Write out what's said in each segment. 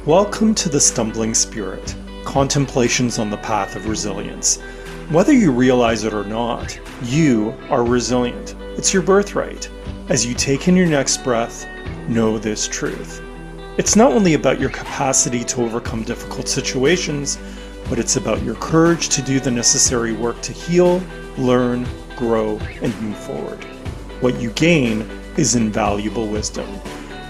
Welcome to the Stumbling Spirit, contemplations on the path of resilience. Whether you realize it or not, you are resilient. It's your birthright. As you take in your next breath, know this truth. It's not only about your capacity to overcome difficult situations, but it's about your courage to do the necessary work to heal, learn, grow, and move forward. What you gain is invaluable wisdom.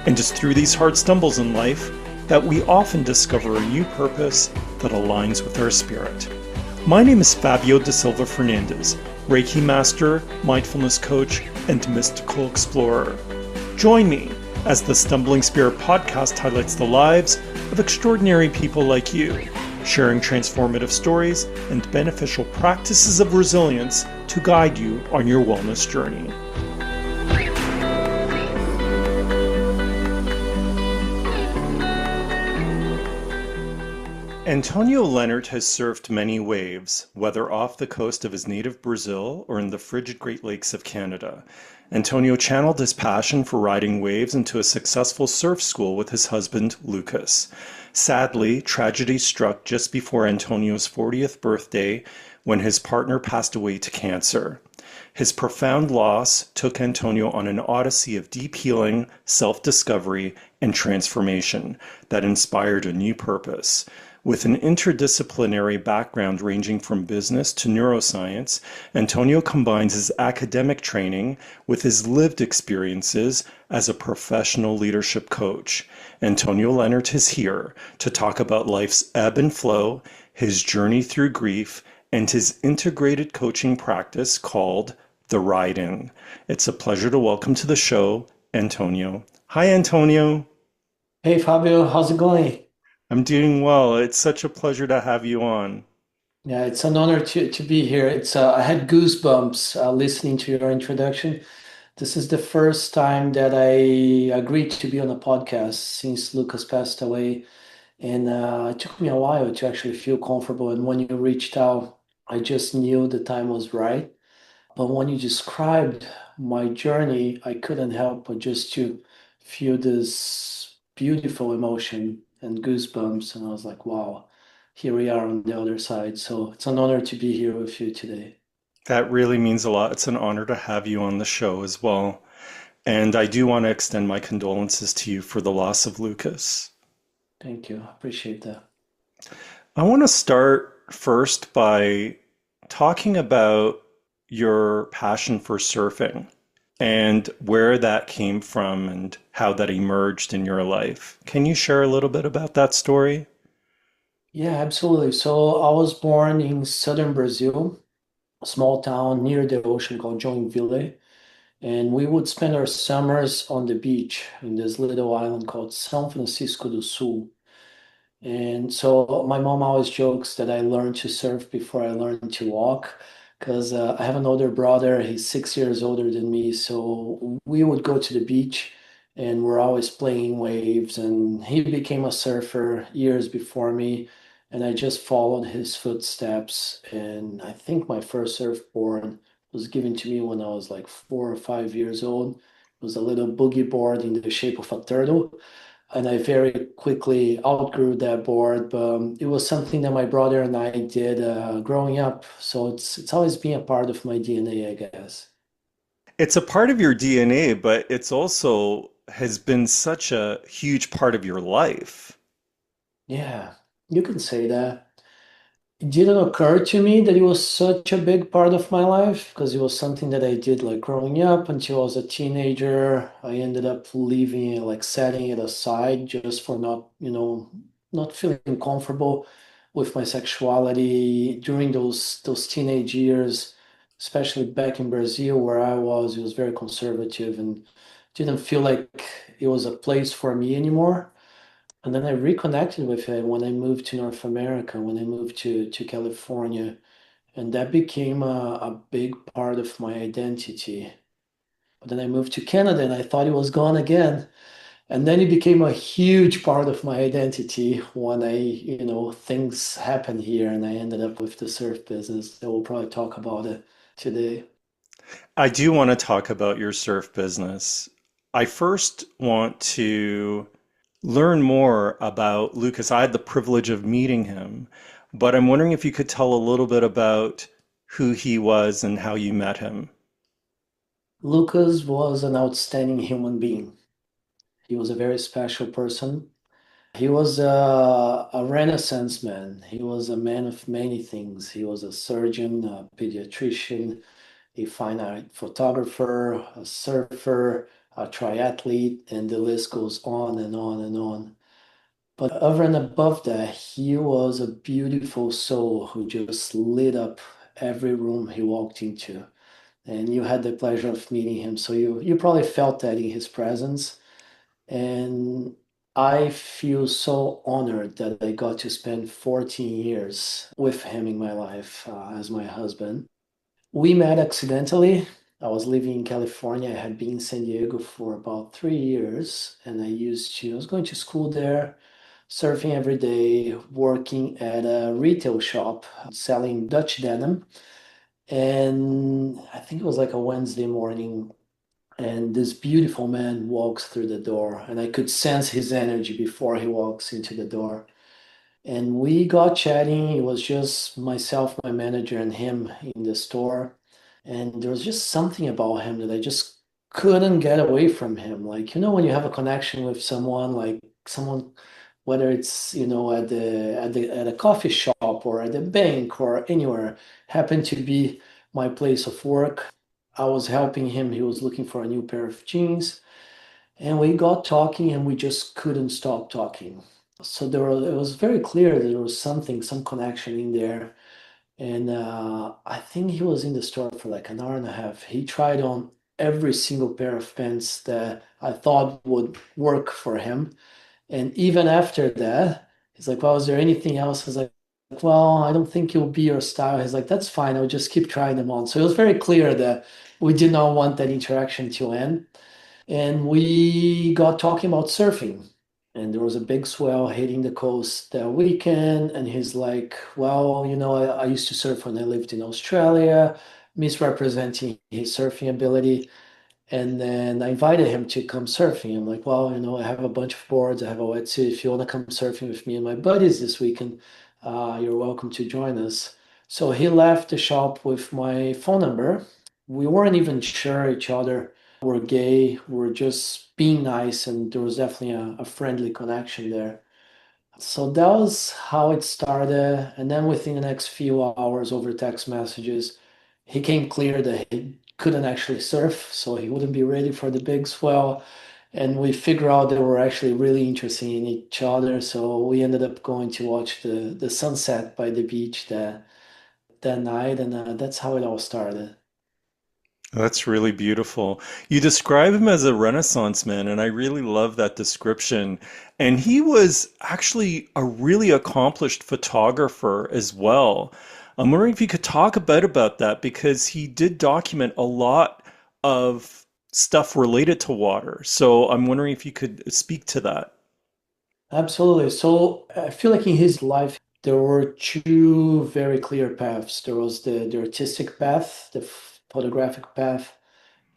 And it's through these hard stumbles in life that we often discover a new purpose that aligns with our spirit. My name is Fabio da Silva Fernandez, Reiki Master, Mindfulness Coach, and Mystical Explorer. Join me as the Stumbling Spirit podcast highlights the lives of extraordinary people like you, sharing transformative stories and beneficial practices of resilience to guide you on your wellness journey. Antonio Lennert has surfed many waves, whether off the coast of his native Brazil or in the frigid Great Lakes of Canada. Antonio channeled his passion for riding waves into a successful surf school with his husband, Lucas. Sadly, tragedy struck just before Antonio's 40th birthday when his partner passed away to cancer. His profound loss took Antonio on an odyssey of deep healing, self-discovery, and transformation that inspired a new purpose. With an interdisciplinary background ranging from business to neuroscience, Antonio combines his academic training with his lived experiences as a professional leadership coach. Antonio Lennert is here to talk about life's ebb and flow, his journey through grief, and his integrated coaching practice called The Ride-In. It's a pleasure to welcome to the show, Antonio. Hi, Antonio. Hey Fabio, how's it going? I'm doing well. It's such a pleasure to have you on. Yeah, it's an honor to be here. I had goosebumps listening to your introduction. This is the first time that I agreed to be on a podcast since Lucas passed away, and it took me a while to actually feel comfortable. And when you reached out, I just knew the time was right. But when you described my journey, I couldn't help but just to feel this beautiful emotion and goosebumps. And I was like, wow, here we are on the other side. So it's an honor to be here with you today. That really means a lot. It's an honor to have you on the show as well. And I do want to extend my condolences to you for the loss of Lucas. Thank you. I appreciate that. I want to start first by talking about your passion for surfing and where that came from and how that emerged in your life. Can you share a little bit about that story? Yeah, absolutely. So I was born in southern Brazil, a small town near the ocean called Joinville. And we would spend our summers on the beach in this little island called São Francisco do Sul. And so my mom always jokes that I learned to surf before I learned to walk because I have an older brother. He's 6 years older than me. So we would go to the beach and we're always playing waves. And he became a surfer years before me. And I just followed his footsteps. And I think my first surfboard was given to me when I was like 4 or 5 years old. It was a little boogie board in the shape of a turtle, and I very quickly outgrew that board. But it was something that my brother and I did growing up, so it's always been a part of my DNA, I guess. It's a part of your DNA, but it's also has been such a huge part of your life. Yeah, you can say that. It didn't occur to me that it was such a big part of my life because it was something that I did like growing up until I was a teenager. I ended up leaving it, like setting it aside just for not feeling comfortable with my sexuality during those teenage years, especially back in Brazil where I was. It was very conservative and didn't feel like it was a place for me anymore. And then I reconnected with it when I moved to North America, when I moved to California. And that became a big part of my identity. But then I moved to Canada and I thought it was gone again. And then it became a huge part of my identity when things happened here and I ended up with the surf business. So we'll probably talk about it today. I do want to talk about your surf business. I first want to learn more about Lucas. I had the privilege of meeting him, but I'm wondering if you could tell a little bit about who he was and how you met him. Lucas was an outstanding human being. He was a very special person. He was a Renaissance man. He was a man of many things. He was a surgeon, a pediatrician, a fine art photographer, a surfer, a triathlete, and the list goes on and on and on. But over and above that, he was a beautiful soul who just lit up every room he walked into. And you had the pleasure of meeting him, so you probably felt that in his presence. And I feel so honored that I got to spend 14 years with him in my life as my husband. We met accidentally. I was living in California. I had been in San Diego for about 3 years, and I was going to school there, surfing every day, working at a retail shop selling Dutch denim. And I think it was like a Wednesday morning, and this beautiful man walks through the door, and I could sense his energy before he walks into the door. And we got chatting. It was just myself, my manager, and him in the store. And there was just something about him that I just couldn't get away from him. Like, when you have a connection with someone, like someone, whether it's, at a coffee shop or at the bank or anywhere, happened to be my place of work. I was helping him. He was looking for a new pair of jeans. And we got talking and we just couldn't stop talking. So it was very clear that there was some connection in there. And I think he was in the store for like an hour and a half. He tried on every single pair of pants that I thought would work for him. And even after that, he's like, well, is there anything else? I was like, well, I don't think it'll be your style. He's like, that's fine. I'll just keep trying them on. So it was very clear that we did not want that interaction to end. And we got talking about surfing. And there was a big swell hitting the coast that weekend. And he's like, well, I used to surf when I lived in Australia, misrepresenting his surfing ability. And then I invited him to come surfing. I'm like, well, I have a bunch of boards. I have a wetsuit. If you want to come surfing with me and my buddies this weekend, you're welcome to join us. So he left the shop with my phone number. We weren't even sure each other were gay. We were just being nice, and there was definitely a friendly connection there. So that was how it started. And then within the next few hours over text messages, he came clear that he couldn't actually surf, so he wouldn't be ready for the big swell. And we figured out that we're actually really interested in each other. So we ended up going to watch the sunset by the beach that night. And that's how it all started. That's really beautiful. You describe him as a Renaissance man, and I really love that description. And he was actually a really accomplished photographer as well. I'm wondering if you could talk a bit about that because he did document a lot of stuff related to water. So I'm wondering if you could speak to that. Absolutely. So I feel like in his life, there were two very clear paths. There was the artistic path, the photographic path,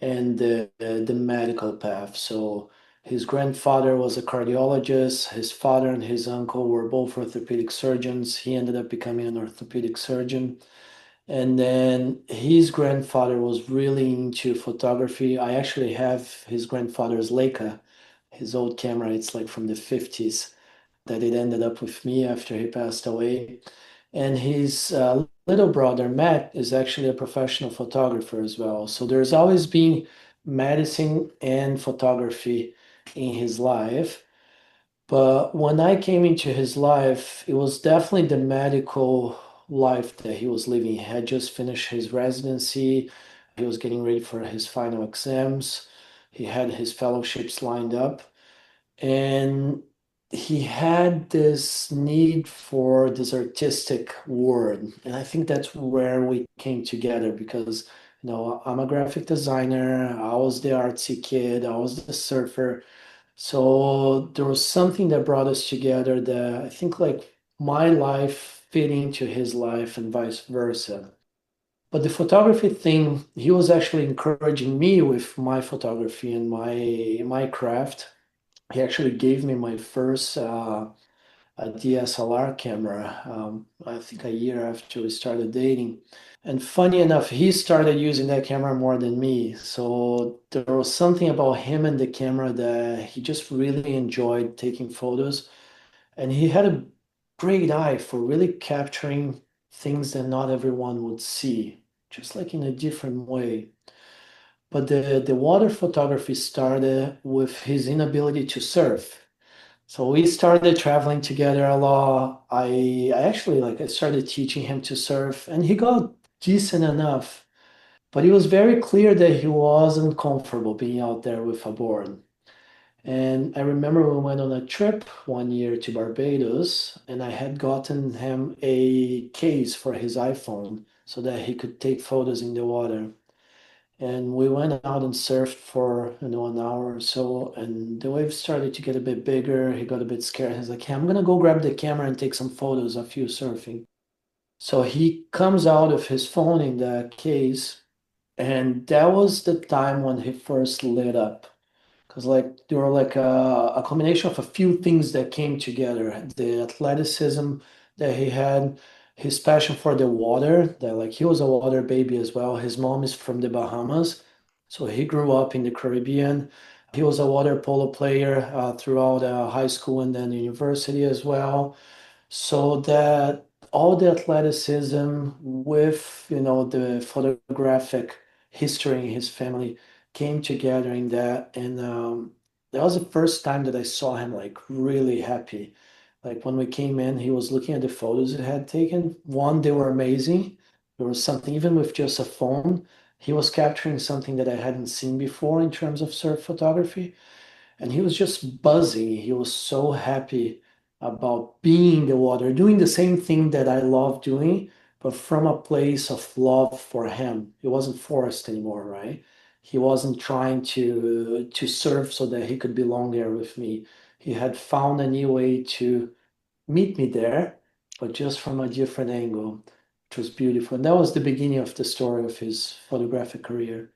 and the medical path. So his grandfather was a cardiologist. His father and his uncle were both orthopedic surgeons. He ended up becoming an orthopedic surgeon. And then his grandfather was really into photography. I actually have his grandfather's Leica, his old camera. It's like from the 50s that it ended up with me after he passed away. And his little brother, Matt, is actually a professional photographer as well. So there's always been medicine and photography in his life. But when I came into his life, it was definitely the medical life that he was living. He had just finished his residency, he was getting ready for his final exams, he had his fellowships lined up. And he had this need for this artistic word. And I think that's where we came together because, I'm a graphic designer. I was the artsy kid. I was the surfer. So there was something that brought us together that I think like my life fit into his life and vice versa. But the photography thing, he was actually encouraging me with my photography and my craft. He actually gave me my first a DSLR camera, I think a year after we started dating. And funny enough, he started using that camera more than me. So there was something about him and the camera that he just really enjoyed taking photos. And he had a great eye for really capturing things that not everyone would see, just like in a different way. But the water photography started with his inability to surf. So we started traveling together a lot. I actually I started teaching him to surf and he got decent enough, but it was very clear that he wasn't comfortable being out there with a board. And I remember we went on a trip one year to Barbados and I had gotten him a case for his iPhone so that he could take photos in the water. And we went out and surfed for, an hour or so. And the waves started to get a bit bigger. He got a bit scared. He's like, hey, I'm gonna go grab the camera and take some photos of you surfing. So he comes out of his phone in the case, and that was the time when he first lit up. Because there were a combination of a few things that came together. The athleticism that he had, his passion for the water, that he was a water baby as well. His mom is from the Bahamas, so he grew up in the Caribbean. He was a water polo player throughout high school and then university as well. So that all the athleticism with, the photographic history in his family came together in that. And that was the first time that I saw him really happy. Like when we came in, he was looking at the photos he had taken. One, they were amazing. There was something, even with just a phone, he was capturing something that I hadn't seen before in terms of surf photography. And he was just buzzing. He was so happy about being in the water, doing the same thing that I love doing, but from a place of love for him. He wasn't forced anymore, right? He wasn't trying to surf so that he could belong there with me. He had found a new way to meet me there, but just from a different angle, which was beautiful. And that was the beginning of the story of his photographic career.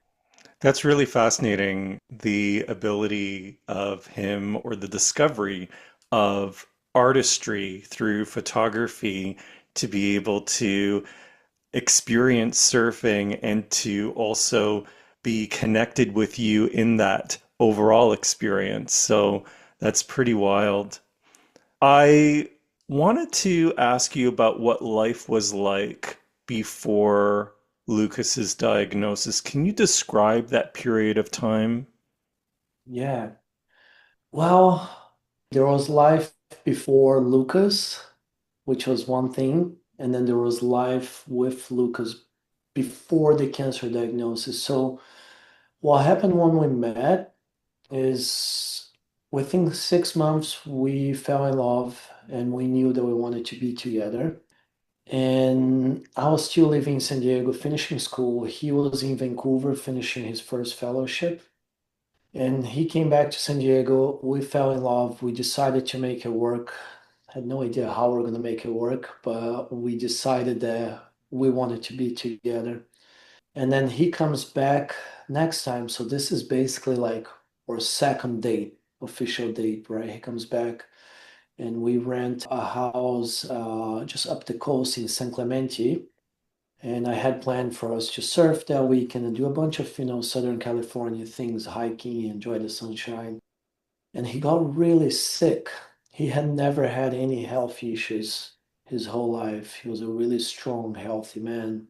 That's really fascinating. The ability of him or the discovery of artistry through photography to be able to experience surfing and to also be connected with you in that overall experience. So that's pretty wild. I wanted to ask you about what life was like before Lucas's diagnosis. Can you describe that period of time? Yeah. Well, there was life before Lucas, which was one thing, and then there was life with Lucas before the cancer diagnosis. So what happened when we met is within 6 months we fell in love and we knew that we wanted to be together. And I was still living in San Diego, finishing school. He was in Vancouver, finishing his first fellowship. And he came back to San Diego. We fell in love. We decided to make it work. Had no idea how we're going to make it work, but we decided that we wanted to be together. And then he comes back next time. So this is basically like our second date, official date, right? He comes back and we rent a house just up the coast in San Clemente. And I had planned for us to surf that weekend and do a bunch of, Southern California things, hiking, enjoy the sunshine. And he got really sick. He had never had any health issues his whole life. He was a really strong, healthy man.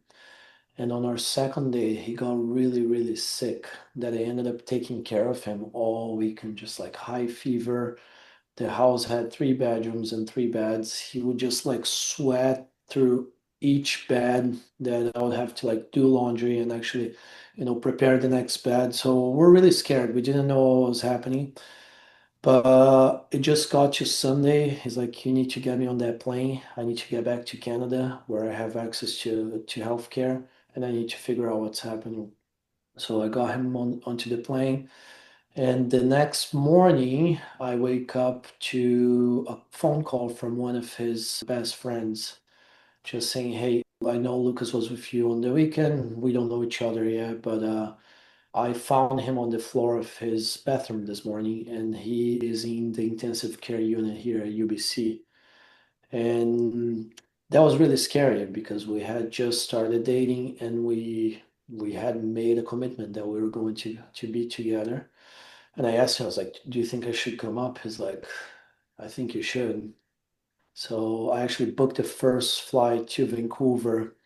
And on our second day, he got really, really sick that I ended up taking care of him all weekend, just like high fever. The house had three bedrooms and three beds. He would just sweat through each bed that I would have to do laundry and actually, prepare the next bed. So we're really scared. We didn't know what was happening. But it just got to Sunday. He's like, you need to get me on that plane. I need to get back to Canada where I have access to healthcare and I need to figure out what's happening. So I got him onto the plane. And the next morning, I wake up to a phone call from one of his best friends, just saying, hey, I know Lucas was with you on the weekend. We don't know each other yet, but I found him on the floor of his bathroom this morning, and he is in the intensive care unit here at UBC. And that was really scary because we had just started dating and we had made a commitment that we were going to be together. And I asked him, I was like, "Do you think I should come up?" He's like, "I think you should." So I actually booked the first flight to Vancouver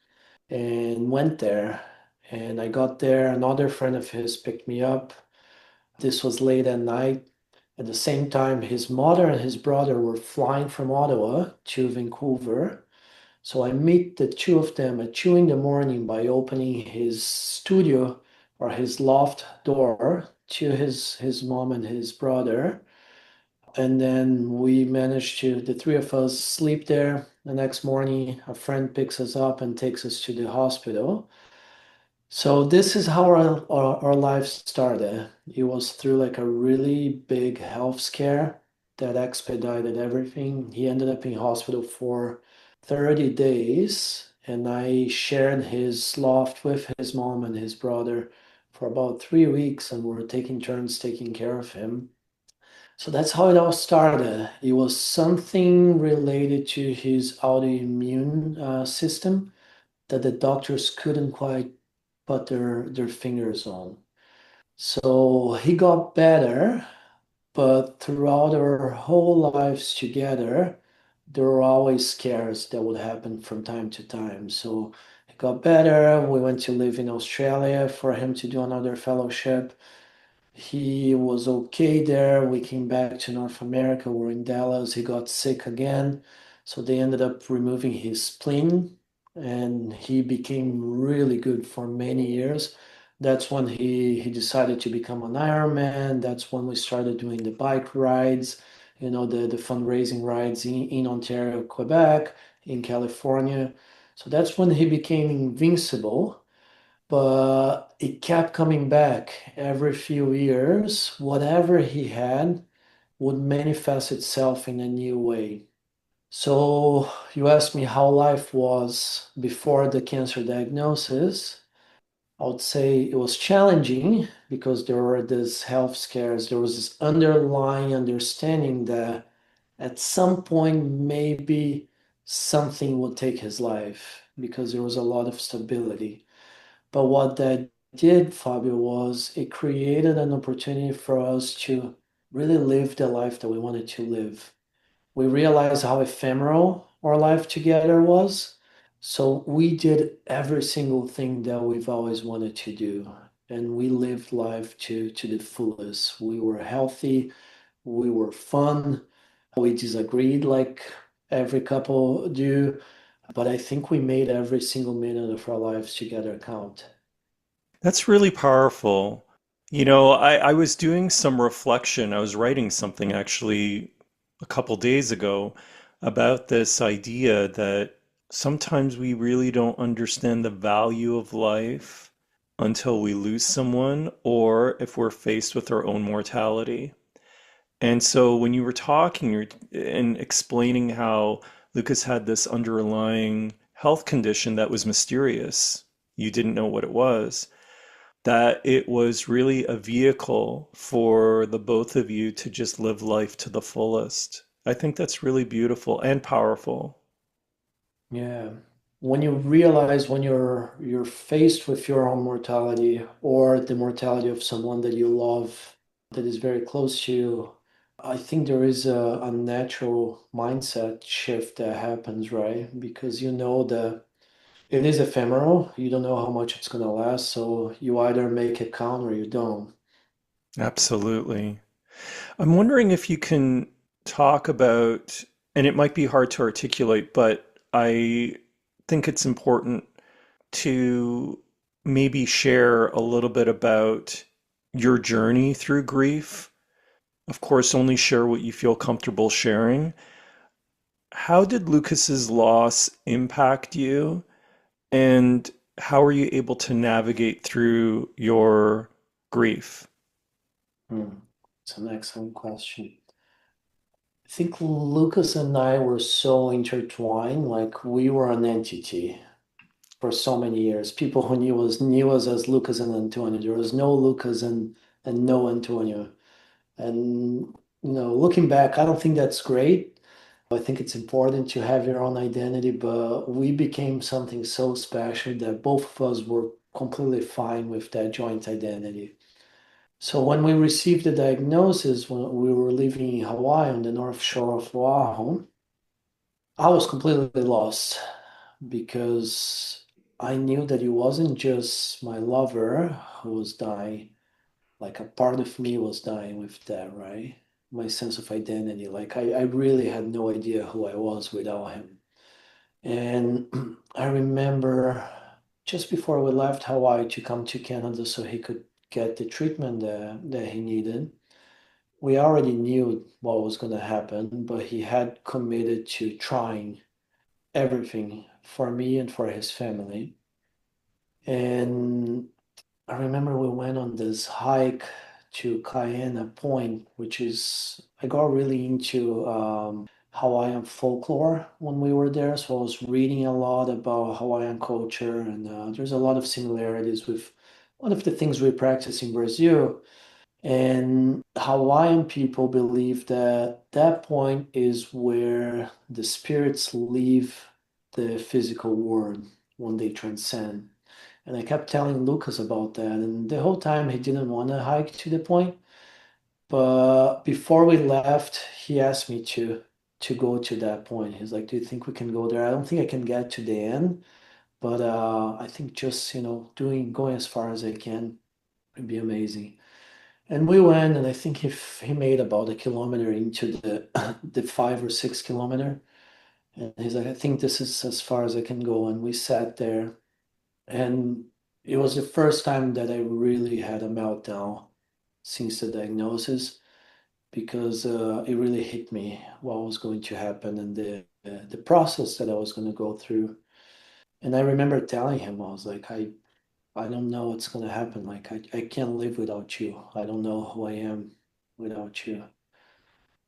and went there. And I got there, another friend of his picked me up. This was late at night. At the same time, his mother and his brother were flying from Ottawa to Vancouver. So I meet the two of them at 2 in the morning by opening his studio or his loft door to his mom and his brother. And then we managed to, the three of us, sleep there. The next morning, a friend picks us up and takes us to the hospital. So this is how our life started. It was through like a really big health scare that expedited everything. He ended up in hospital for 30 days, and I shared his loft with his mom and his brother for about 3 weeks, and we were taking turns taking care of him. So that's how it all started. It was something related to his autoimmune system that the doctors couldn't quite put their fingers on. So he got better, but throughout our whole lives together, there were always scares that would happen from time to time. So he got better. We went to live in Australia for him to do another fellowship. He was okay there. We came back to North America. We're in Dallas. He got sick again. So they ended up removing his spleen and he became really good for many years. That's when he decided to become an Ironman. That's when we started doing the bike rides, the fundraising rides in Ontario, Quebec, in California. So that's when he became invincible, but it kept coming back every few years. Whatever he had would manifest itself in a new way. So you asked me how life was before the cancer diagnosis. I would say it was challenging because there were these health scares. There was this underlying understanding that at some point maybe something would take his life because there was a lot of stability. But what that did, Fabio, was it created an opportunity for us to really live the life that we wanted to live. We realized how ephemeral our life together was. So we did every single thing that we've always wanted to do. And we lived life to the fullest. We were healthy, we were fun, we disagreed like every couple do, but I think we made every single minute of our lives together count. That's really powerful. I was doing some reflection. I was writing something actually a couple days ago about this idea that sometimes we really don't understand the value of life until we lose someone or if we're faced with our own mortality. And so when you were talking and explaining how Lucas had this underlying health condition that was mysterious, you didn't know what it was, that it was really a vehicle for the both of you to just live life to the fullest. I think that's really beautiful and powerful. Yeah. When you realize when you're faced with your own mortality or the mortality of someone that you love that is very close to you, I think there is a natural mindset shift that happens, right? Because you know that it is ephemeral. You don't know how much it's gonna last, so you either make it count or you don't. Absolutely. I'm wondering if you can talk about, and it might be hard to articulate, but I think it's important to maybe share a little bit about your journey through grief. Of course, only share what you feel comfortable sharing. How did Lucas's loss impact you, and how are you able to navigate through your grief? Hmm. It's an excellent question. I think Lucas and I were so intertwined, like we were an entity. for so many years. People who knew us as Lucas and Antonio. There was no Lucas and no Antonio. And looking back, I don't think that's great. I think it's important to have your own identity, but we became something so special that both of us were completely fine with that joint identity. So when we received the diagnosis, when we were living in Hawaii on the North Shore of Oahu, I was completely lost because I knew that it wasn't just my lover who was dying, like a part of me was dying with that, right? My sense of identity. Like I really had no idea who I was without him. And I remember just before we left Hawaii to come to Canada so he could get the treatment that he needed, we already knew what was going to happen, but he had committed to trying everything for me and for his family. And I remember we went on this hike to Cayenne Point, which is, I got really into Hawaiian folklore when we were there. So I was reading a lot about Hawaiian culture, and there's a lot of similarities with one of the things we practice in Brazil. And Hawaiian people believe that that point is where the spirits leave the physical world when they transcend. And I kept telling Lucas about that. And the whole time he didn't want to hike to the point. But before we left, he asked me to go to that point. He's like, "Do you think we can go there? I don't think I can get to the end, but I think just, doing going as far as I can would be amazing." And we went, and I think he made about a kilometer into the the 5 or 6 kilometer. And he's like, "I think this is as far as I can go." And we sat there, and it was the first time that I really had a meltdown since the diagnosis because it really hit me what was going to happen and the process that I was going to go through. And I remember telling him, I was like, I don't know what's going to happen. Like, I can't live without you. I don't know who I am without you.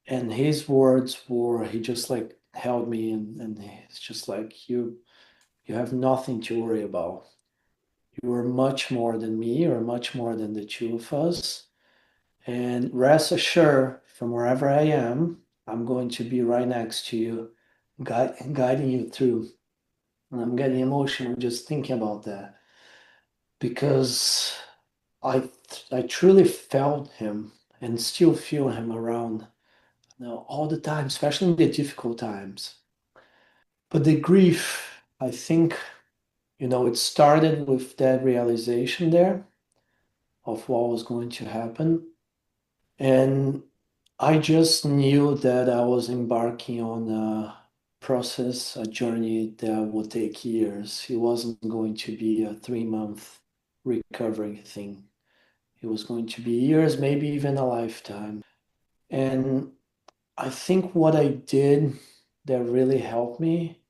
And his words were, he just like held me and it's just like, you have nothing to worry about. You are much more than me or much more than the two of us. And rest assured, from wherever I am, I'm going to be right next to you, guiding you through. And I'm getting emotional just thinking about that because I truly felt him and still feel him around, all the time, especially in the difficult times. But the grief, I think, it started with that realization there of what was going to happen. And I just knew that I was embarking on a process, a journey that would take years. It wasn't going to be a 3 month recovery thing. It was going to be years, maybe even a lifetime. And I think what I did that really helped me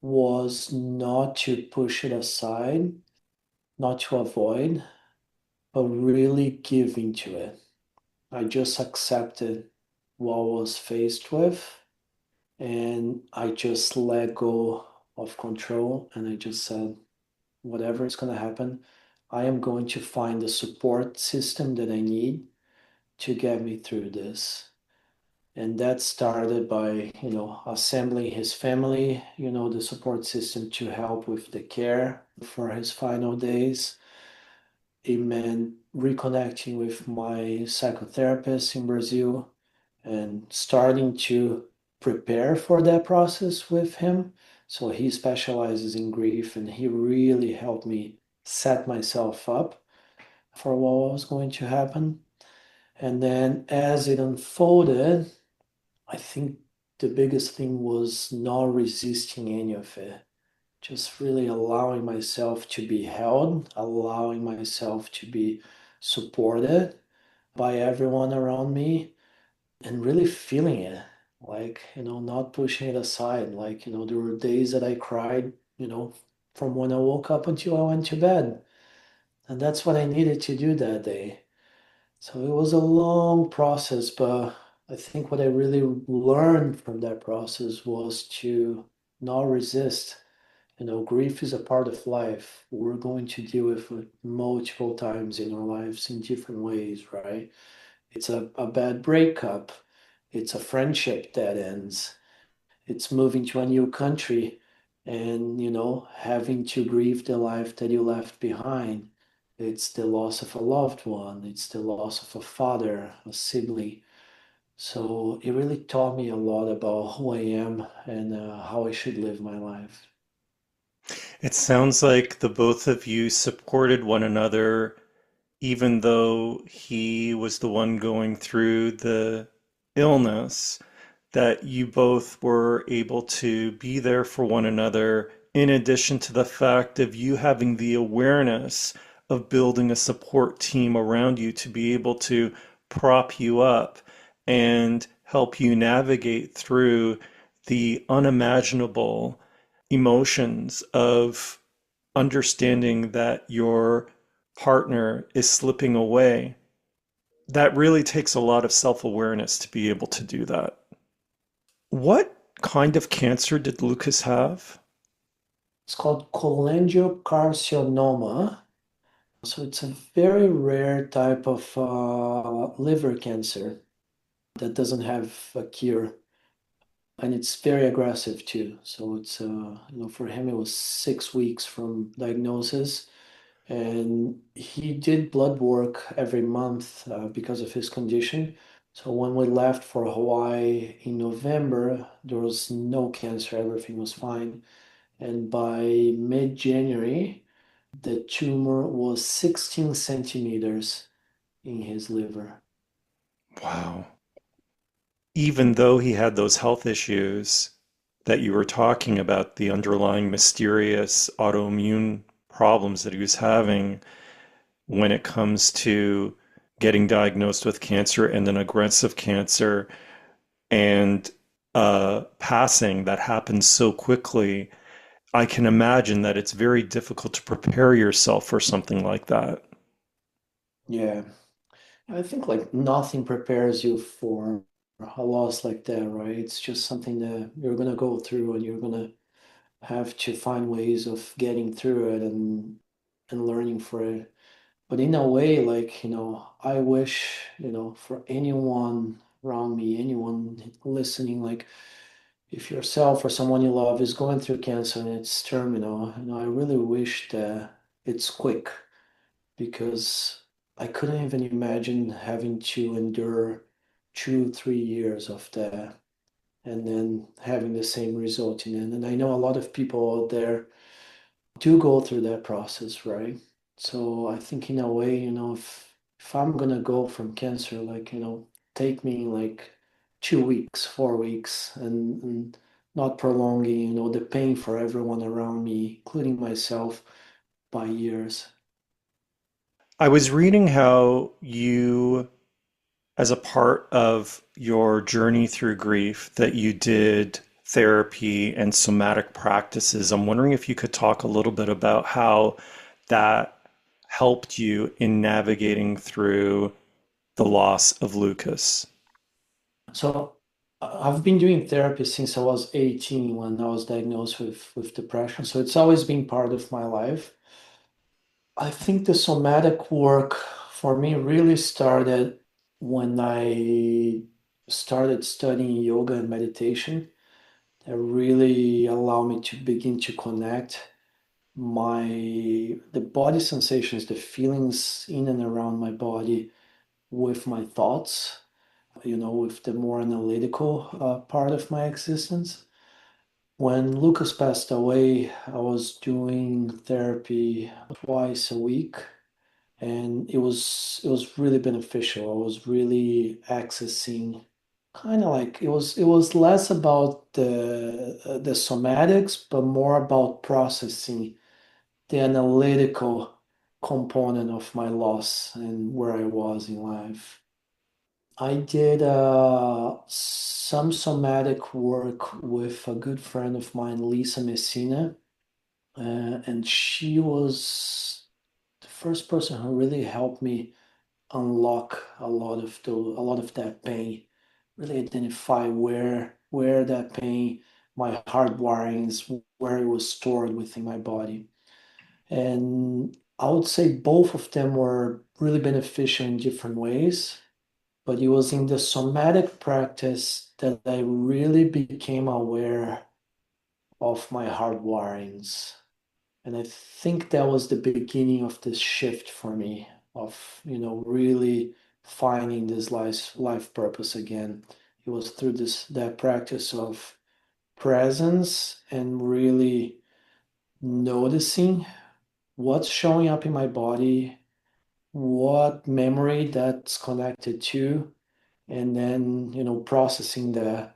was not to push it aside, not to avoid, but really give into it. I just accepted what I was faced with and I just let go of control and I just said, whatever is going to happen, I am going to find the support system that I need to get me through this. And that started by, assembling his family, the support system to help with the care for his final days. It meant reconnecting with my psychotherapist in Brazil and starting to prepare for that process with him. So he specializes in grief and he really helped me set myself up for what was going to happen. And then as it unfolded, I think the biggest thing was not resisting any of it. Just really allowing myself to be held, allowing myself to be supported by everyone around me, and really feeling it. Like, not pushing it aside. Like, there were days that I cried, from when I woke up until I went to bed. And that's what I needed to do that day. So it was a long process, but I think what I really learned from that process was to not resist. Grief is a part of life. We're going to deal with it multiple times in our lives in different ways, right? It's a bad breakup. It's a friendship that ends. It's moving to a new country and, having to grieve the life that you left behind. It's the loss of a loved one. It's the loss of a father, a sibling. So it really taught me a lot about who I am and how I should live my life. It sounds like the both of you supported one another, even though he was the one going through the illness, that you both were able to be there for one another, in addition to the fact of you having the awareness of building a support team around you to be able to prop you up and help you navigate through the unimaginable emotions of understanding that your partner is slipping away. That really takes a lot of self-awareness to be able to do that. What kind of cancer did Lucas have? It's called cholangiocarcinoma. So it's a very rare type of liver cancer that doesn't have a cure. And it's very aggressive too. So for him, it was 6 weeks from diagnosis. And he did blood work every month because of his condition. So when we left for Hawaii in November, there was no cancer, everything was fine. And by mid-January, the tumor was 16 centimeters in his liver. Wow. Even though he had those health issues that you were talking about, the underlying mysterious autoimmune problems that he was having when it comes to getting diagnosed with cancer and an aggressive cancer and passing that happens so quickly, I can imagine that it's very difficult to prepare yourself for something like that. Yeah, I think like nothing prepares you for a loss like that, right? It's just something that you're gonna go through and you're gonna have to find ways of getting through it and learning for it. But in a way, like, I wish, for anyone around me, anyone listening, like if yourself or someone you love is going through cancer and it's terminal, I really wish that it's quick because I couldn't even imagine having to endure 2, 3 years of that and then having the same result in the end. And I know a lot of people out there do go through that process, right? So I think in a way, if I'm gonna go from cancer, like, take me like 2 weeks, 4 weeks, and not prolonging, the pain for everyone around me, including myself, by years. I was reading how you, as a part of your journey through grief, that you did therapy and somatic practices. I'm wondering if you could talk a little bit about how that helped you in navigating through the loss of Lucas. So I've been doing therapy since I was 18 when I was diagnosed with depression. So it's always been part of my life. I think the somatic work for me really started when I started studying yoga and meditation. That really allowed me to begin to connect the body sensations, the feelings in and around my body with my thoughts, with the more analytical part of my existence. When Lucas passed away, I was doing therapy twice a week, and it was really beneficial. I was really accessing kind of like it was less about the somatics, but more about processing the analytical component of my loss and where I was in life. I did some somatic work with a good friend of mine, Lisa Messina, and she was the first person who really helped me unlock a lot of that pain, really identify where that pain my hard wirings, where it was stored within my body. And I would say both of them were really beneficial in different ways, but it was in the somatic practice that I really became aware of my hard wirings. And I think that was the beginning of this shift for me of, really finding this life purpose again. It was through that practice of presence and really noticing what's showing up in my body, what memory that's connected to, and then, processing that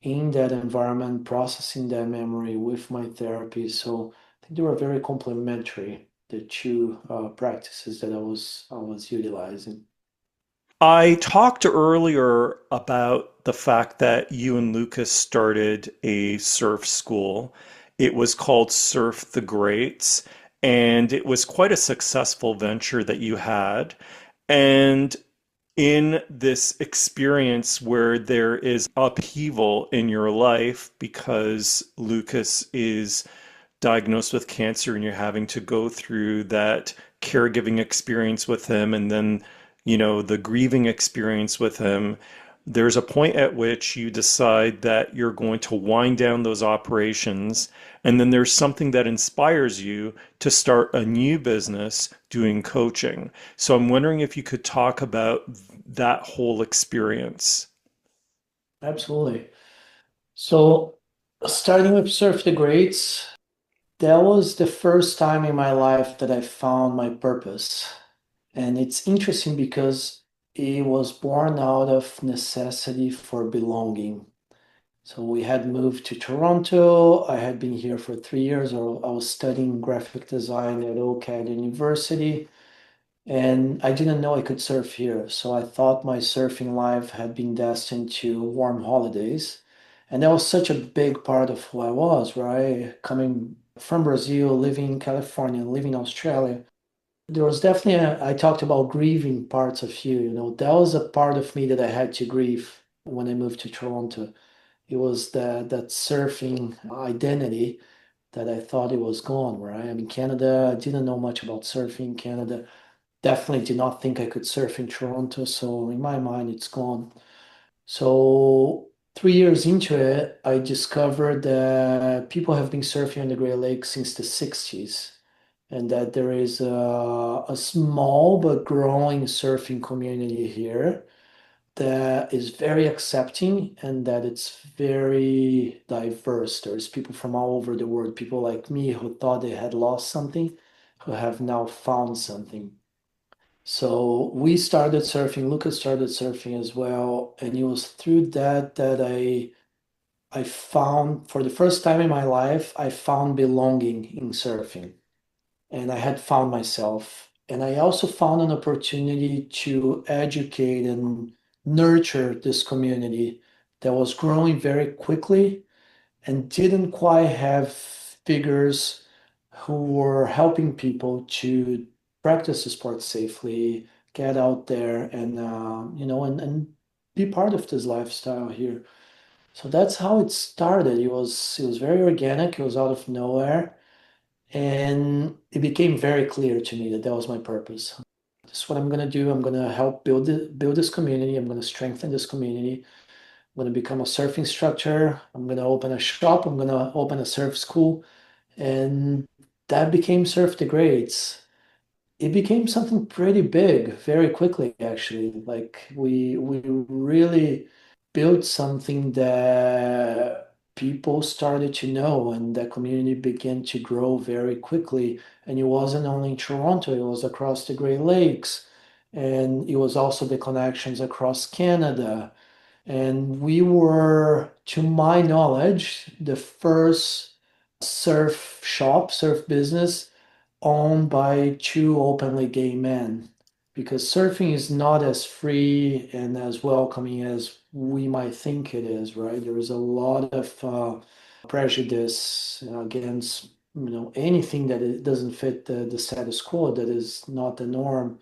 in that environment, processing that memory with my therapy. So I think they were very complementary, the two practices that I was utilizing. I talked earlier about the fact that you and Lucas started a surf school. It was called Surf the Greats, and it was quite a successful venture that you had. And in this experience where there is upheaval in your life because Lucas is diagnosed with cancer and you're having to go through that caregiving experience with him and then, the grieving experience with him, there's a point at which you decide that you're going to wind down those operations. And then there's something that inspires you to start a new business doing coaching. So I'm wondering if you could talk about that whole experience. Absolutely. So starting with Surf the Greats, that was the first time in my life that I found my purpose. And it's interesting because it was born out of necessity for belonging. So we had moved to Toronto. I had been here for 3 years. I was studying graphic design at OCAD University, and I didn't know I could surf here. So I thought my surfing life had been destined to warm holidays. And that was such a big part of who I was, right? Coming from Brazil, living in California, living in Australia. There was definitely I talked about grieving parts of you, that was a part of me that I had to grieve when I moved to Toronto. It was that surfing identity that I thought it was gone, right? I mean, Canada, I didn't know much about surfing in Canada. Definitely did not think I could surf in Toronto. So in my mind, it's gone. So 3 years into it, I discovered that people have been surfing on the Great Lakes since the 60s, and that there is a small but growing surfing community here that is very accepting and that it's very diverse. There's people from all over the world, people like me who thought they had lost something, who have now found something. So we started surfing, Lucas started surfing as well, and it was through that I found for the first time in my life, I found belonging in surfing and I had found myself. And I also found an opportunity to educate and nurture this community that was growing very quickly and didn't quite have figures who were helping people to practice the sport safely, get out there and and be part of this lifestyle here. So that's how it started. It was very organic. It was out of nowhere. And it became very clear to me that that was my purpose. This is what I'm going to do. I'm going to help build this community. I'm going to strengthen this community. I'm going to become a surfing instructor. I'm going to open a shop. I'm going to open a surf school. And that became Surf the Grades. It became something pretty big very quickly, actually. Like we really built something that people started to know, and that community began to grow very quickly. And it wasn't only in Toronto, it was across the Great Lakes, and it was also the connections across Canada. And we were, to my knowledge, the first surf shop, surf business owned by two openly gay men, because surfing is not as free and as welcoming as we might think it is, right? There is a lot of prejudice against anything that it doesn't fit the status quo, that is not the norm.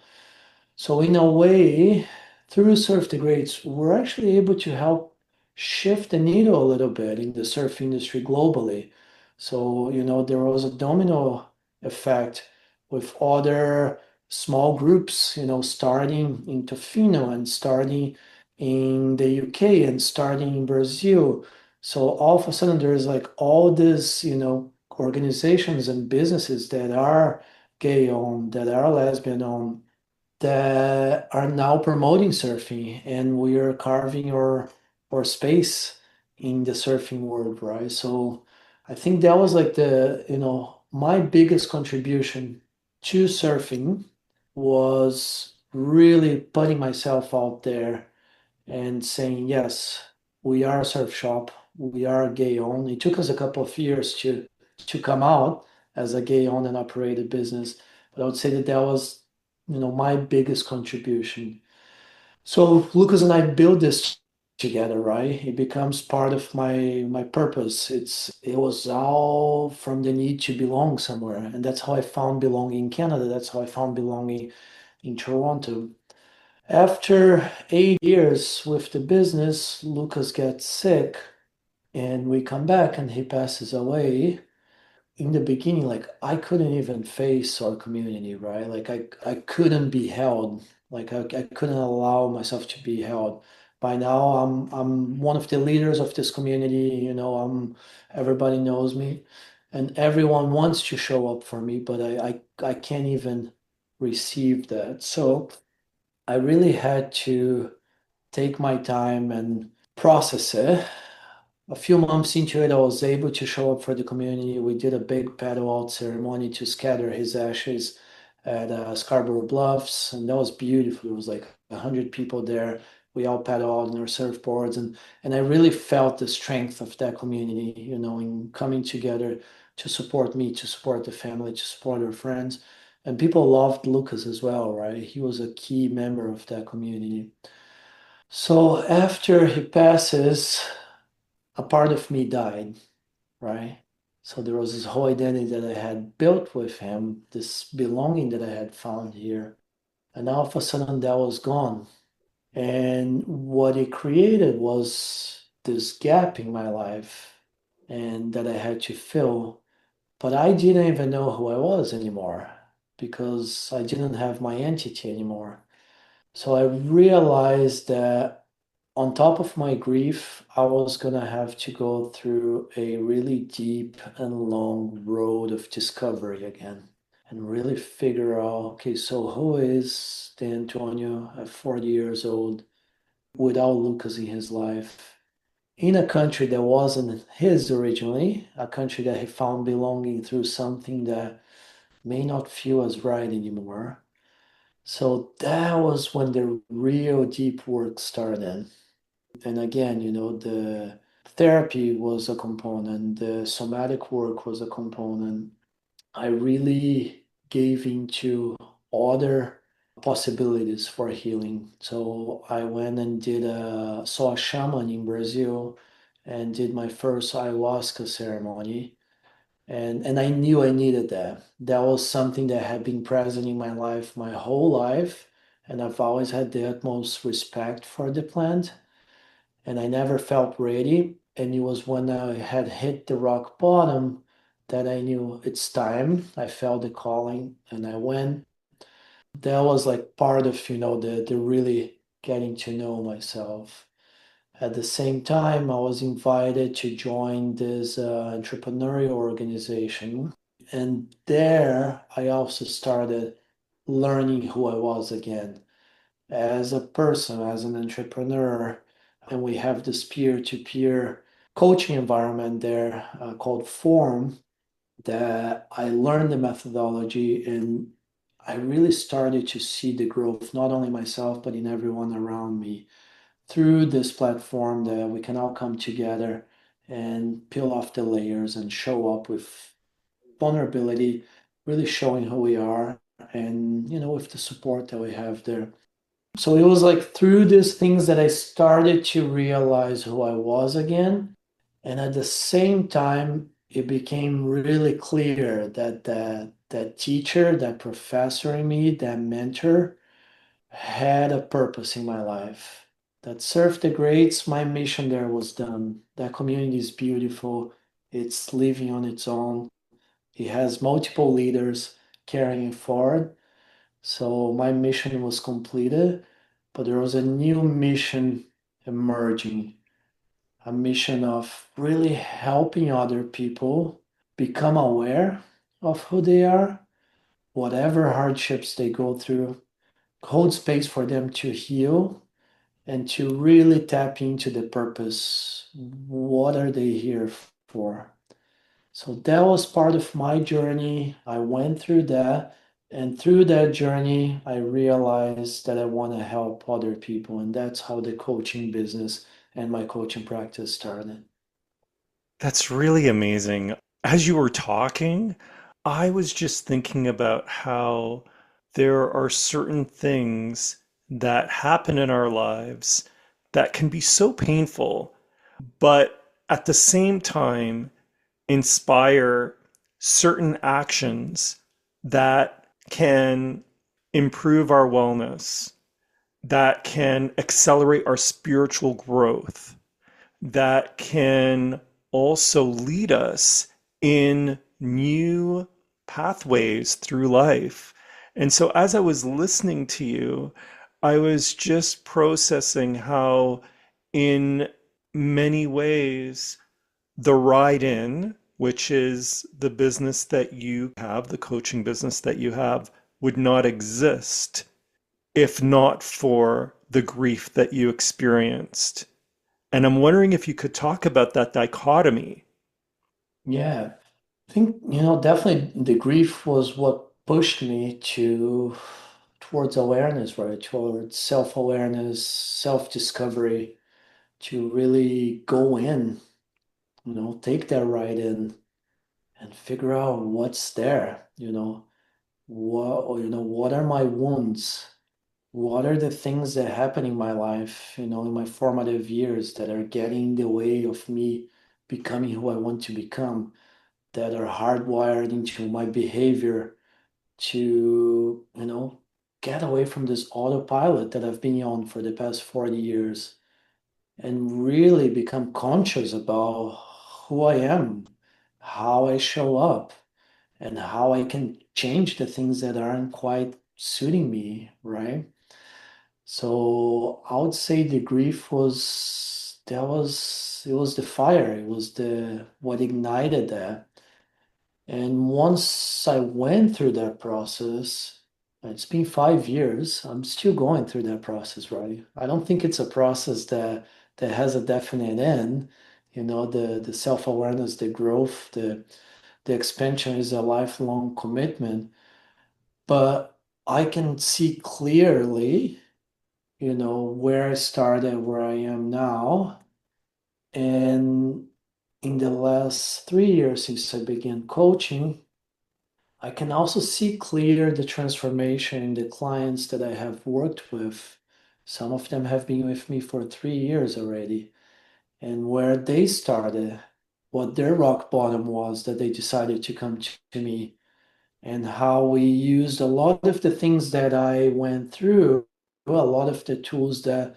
So in a way, through Surf the Greats, we're actually able to help shift the needle a little bit in the surf industry globally. So, there was a domino effect with other small groups, starting in Tofino and starting in the UK and starting in Brazil. So all of a sudden there's like all these, organizations and businesses that are gay owned, that are lesbian owned, that are now promoting surfing, and we are carving our space in the surfing world, right? So I think that was like my biggest contribution to surfing was really putting myself out there and saying, yes, we are a surf shop, we are gay owned. It took us a couple of years to come out as a gay owned and operated business, but I would say that that was, my biggest contribution. So Lucas and I build this together, right? It becomes part of my purpose. It was all from the need to belong somewhere, and that's how I found belonging in Canada. That's how I found belonging in Toronto. After 8 years with the business, Lucas gets sick and we come back and he passes away. In the beginning, like I couldn't even face our community, right? Like I couldn't be held. Like I couldn't allow myself to be held. By now, I'm one of the leaders of this community. Everybody knows me, and everyone wants to show up for me, but I can't even receive that. So I really had to take my time and process it. A few months into it, I was able to show up for the community. We did a big paddle out ceremony to scatter his ashes at Scarborough Bluffs, and that was beautiful. It was like 100 people there. We all paddle out on our surfboards, and I really felt the strength of that community, in coming together to support me, to support the family, to support our friends. And people loved Lucas as well, right? He was a key member of that community. So after he passes, a part of me died, right? So there was this whole identity that I had built with him, this belonging that I had found here. And all of a sudden that was gone. And what it created was this gap in my life and that I had to fill. But I didn't even know who I was anymore because I didn't have my entity anymore. So I realized that on top of my grief, I was gonna have to go through a really deep and long road of discovery again and really figure out, okay, so who is the Antonio at 40 years old without Lucas in his life? In a country that wasn't his originally, a country that he found belonging through something that may not feel as right anymore. So that was when the real deep work started. And again, the therapy was a component, the somatic work was a component. I really gave into other possibilities for healing. So I went and saw a shaman in Brazil and did my first ayahuasca ceremony. And I knew I needed that. That was something that had been present in my life my whole life. And I've always had the utmost respect for the plant and I never felt ready. And it was when I had hit the rock bottom that I knew it's time. I felt the calling and I went. That was like part of, the really getting to know myself. At the same time, I was invited to join this entrepreneurial organization. And there I also started learning who I was again as a person, as an entrepreneur. And we have this peer-to-peer coaching environment there called Form that I learned the methodology and I really started to see the growth, not only myself, but in everyone around me through this platform that we can all come together and peel off the layers and show up with vulnerability, really showing who we are and, with the support that we have there. So it was like through these things that I started to realize who I was again. And at the same time, it became really clear that that teacher, that professor in me, that mentor had a purpose in my life. that served the greats, my mission there was done. That community is beautiful. It's living on its own. It has multiple leaders carrying it forward. So my mission was completed, but there was a new mission emerging, a mission of really helping other people become aware of who they are, whatever hardships they go through, hold space for them to heal and to really tap into the purpose. What are they here for? So that was part of my journey. I went through that. And through that journey, I realized that I want to help other people. And that's how the coaching business and my coaching practice started. That's really amazing. As you were talking, I was just thinking about how there are certain things that happen in our lives that can be so painful, but at the same time inspire certain actions that can improve our wellness, that can accelerate our spiritual growth, that can also lead us in new pathways through life. And so, as I was listening to you, I was just processing how, in many ways, the ride in, which is the business that you have, the coaching business that you have, would not exist if not for the grief that you experienced. And I'm wondering if you could talk about that dichotomy. Yeah, I think, definitely the grief was what pushed me towards awareness, right? Towards self-awareness, self-discovery, to really go in, take that ride in and figure out what's there, what are my wounds? What are the things that happen in my life, in my formative years that are getting in the way of me becoming who I want to become, that are hardwired into my behavior to, get away from this autopilot that I've been on for the past 40 years and really become conscious about who I am, how I show up, and how I can change the things that aren't quite suiting me, right? So I would say the grief was it was the fire, it was the what ignited that. And once I went through that process, it's been 5 years, I'm still going through that process, right? I don't think it's a process that has a definite end. The self-awareness, the growth, the expansion is a lifelong commitment. But I can see clearly, where I started, where I am now. And in the last 3 years since I began coaching, I can also see clear the transformation in the clients that I have worked with. Some of them have been with me for 3 years already, and where they started, what their rock bottom was that they decided to come to me, and how we used a lot of the things that I went through, a lot of the tools that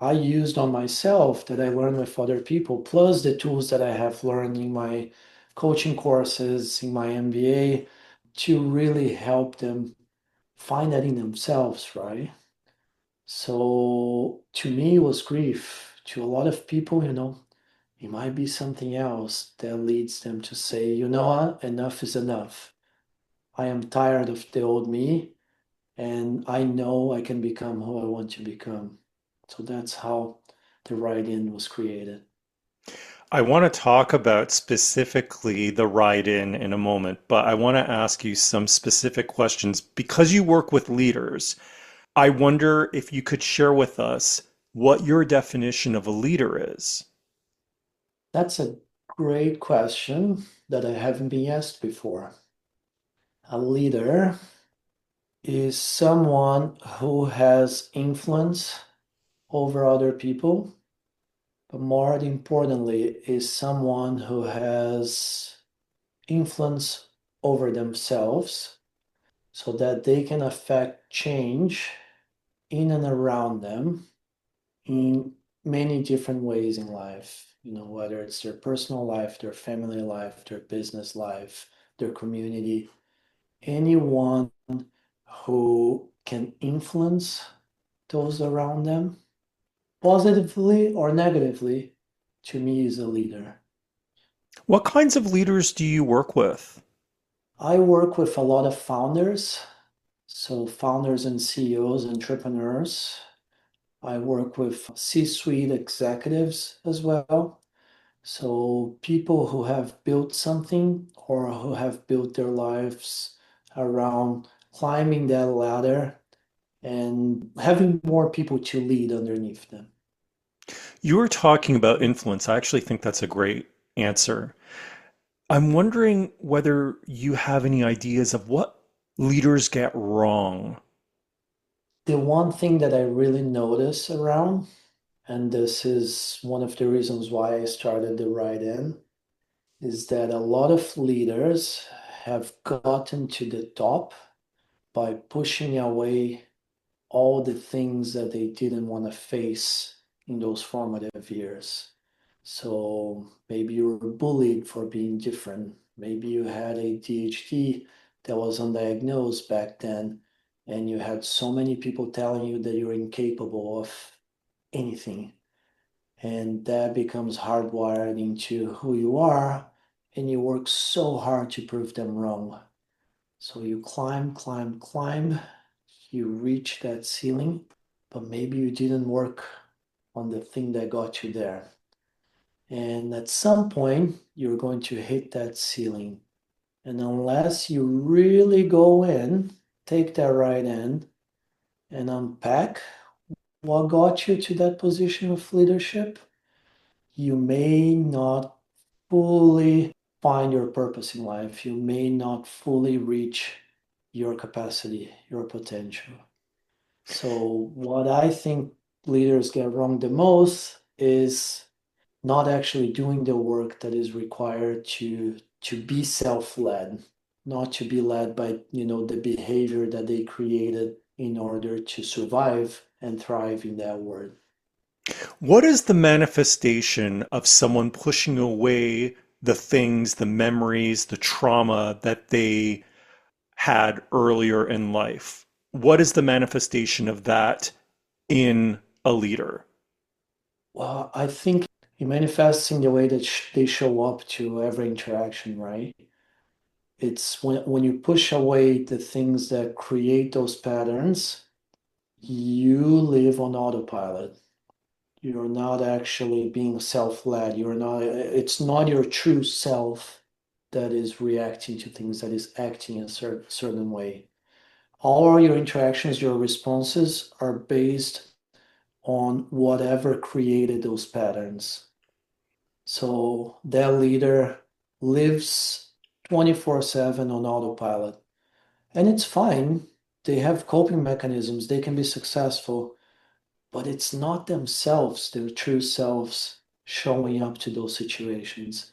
I used on myself that I learned with other people, plus the tools that I have learned in my coaching courses, in my MBA, to really help them find that in themselves, right? So to me, it was grief. To a lot of people, it might be something else that leads them to say, you know what, enough is enough. I am tired of the old me, and I know I can become who I want to become. So that's how the write-in was created. I want to talk about specifically the ride in a moment, but I want to ask you some specific questions. Because you work with leaders, I wonder if you could share with us what your definition of a leader is. That's a great question that I haven't been asked before. A leader is someone who has influence over other people, but more importantly, is someone who has influence over themselves so that they can affect change in and around them in many different ways in life, whether it's their personal life, their family life, their business life, their community, anyone who can influence those around them, positively or negatively, to me is a leader. What kinds of leaders do you work with? I work with a lot of founders, so founders and CEOs, entrepreneurs. I work with C-suite executives as well. So people who have built something or who have built their lives around climbing that ladder and having more people to lead underneath them. You were talking about influence. I actually think that's a great answer. I'm wondering whether you have any ideas of what leaders get wrong. The one thing that I really notice around, and this is one of the reasons why I started the Right In, is that a lot of leaders have gotten to the top by pushing away all the things that they didn't want to face in those formative years. So maybe you were bullied for being different. Maybe you had ADHD that was undiagnosed back then, and you had so many people telling you that you're incapable of anything. And that becomes hardwired into who you are, and you work so hard to prove them wrong. So you climb, climb, climb, you reach that ceiling, but maybe you didn't work on the thing that got you there. And at some point, you're going to hit that ceiling. And unless you really go in, take that right end, and unpack what got you to that position of leadership, you may not fully find your purpose in life. You may not fully reach your capacity, your potential. So, what I think leaders get wrong the most is not actually doing the work that is required to be self-led, not to be led by, the behavior that they created in order to survive and thrive in that world. What is the manifestation of someone pushing away the things, the memories, the trauma that they had earlier in life? What is the manifestation of that in a leader? Well, I think it manifests in the way that they show up to every interaction, right? It's when you push away the things that create those patterns, you live on autopilot. You're not actually being self-led. It's not your true self that is reacting to things, that is acting a certain way. All your interactions, your responses are based on whatever created those patterns. So that leader lives 24/7 on autopilot. And it's fine. They have coping mechanisms. They can be successful, but it's not themselves, their true selves, showing up to those situations.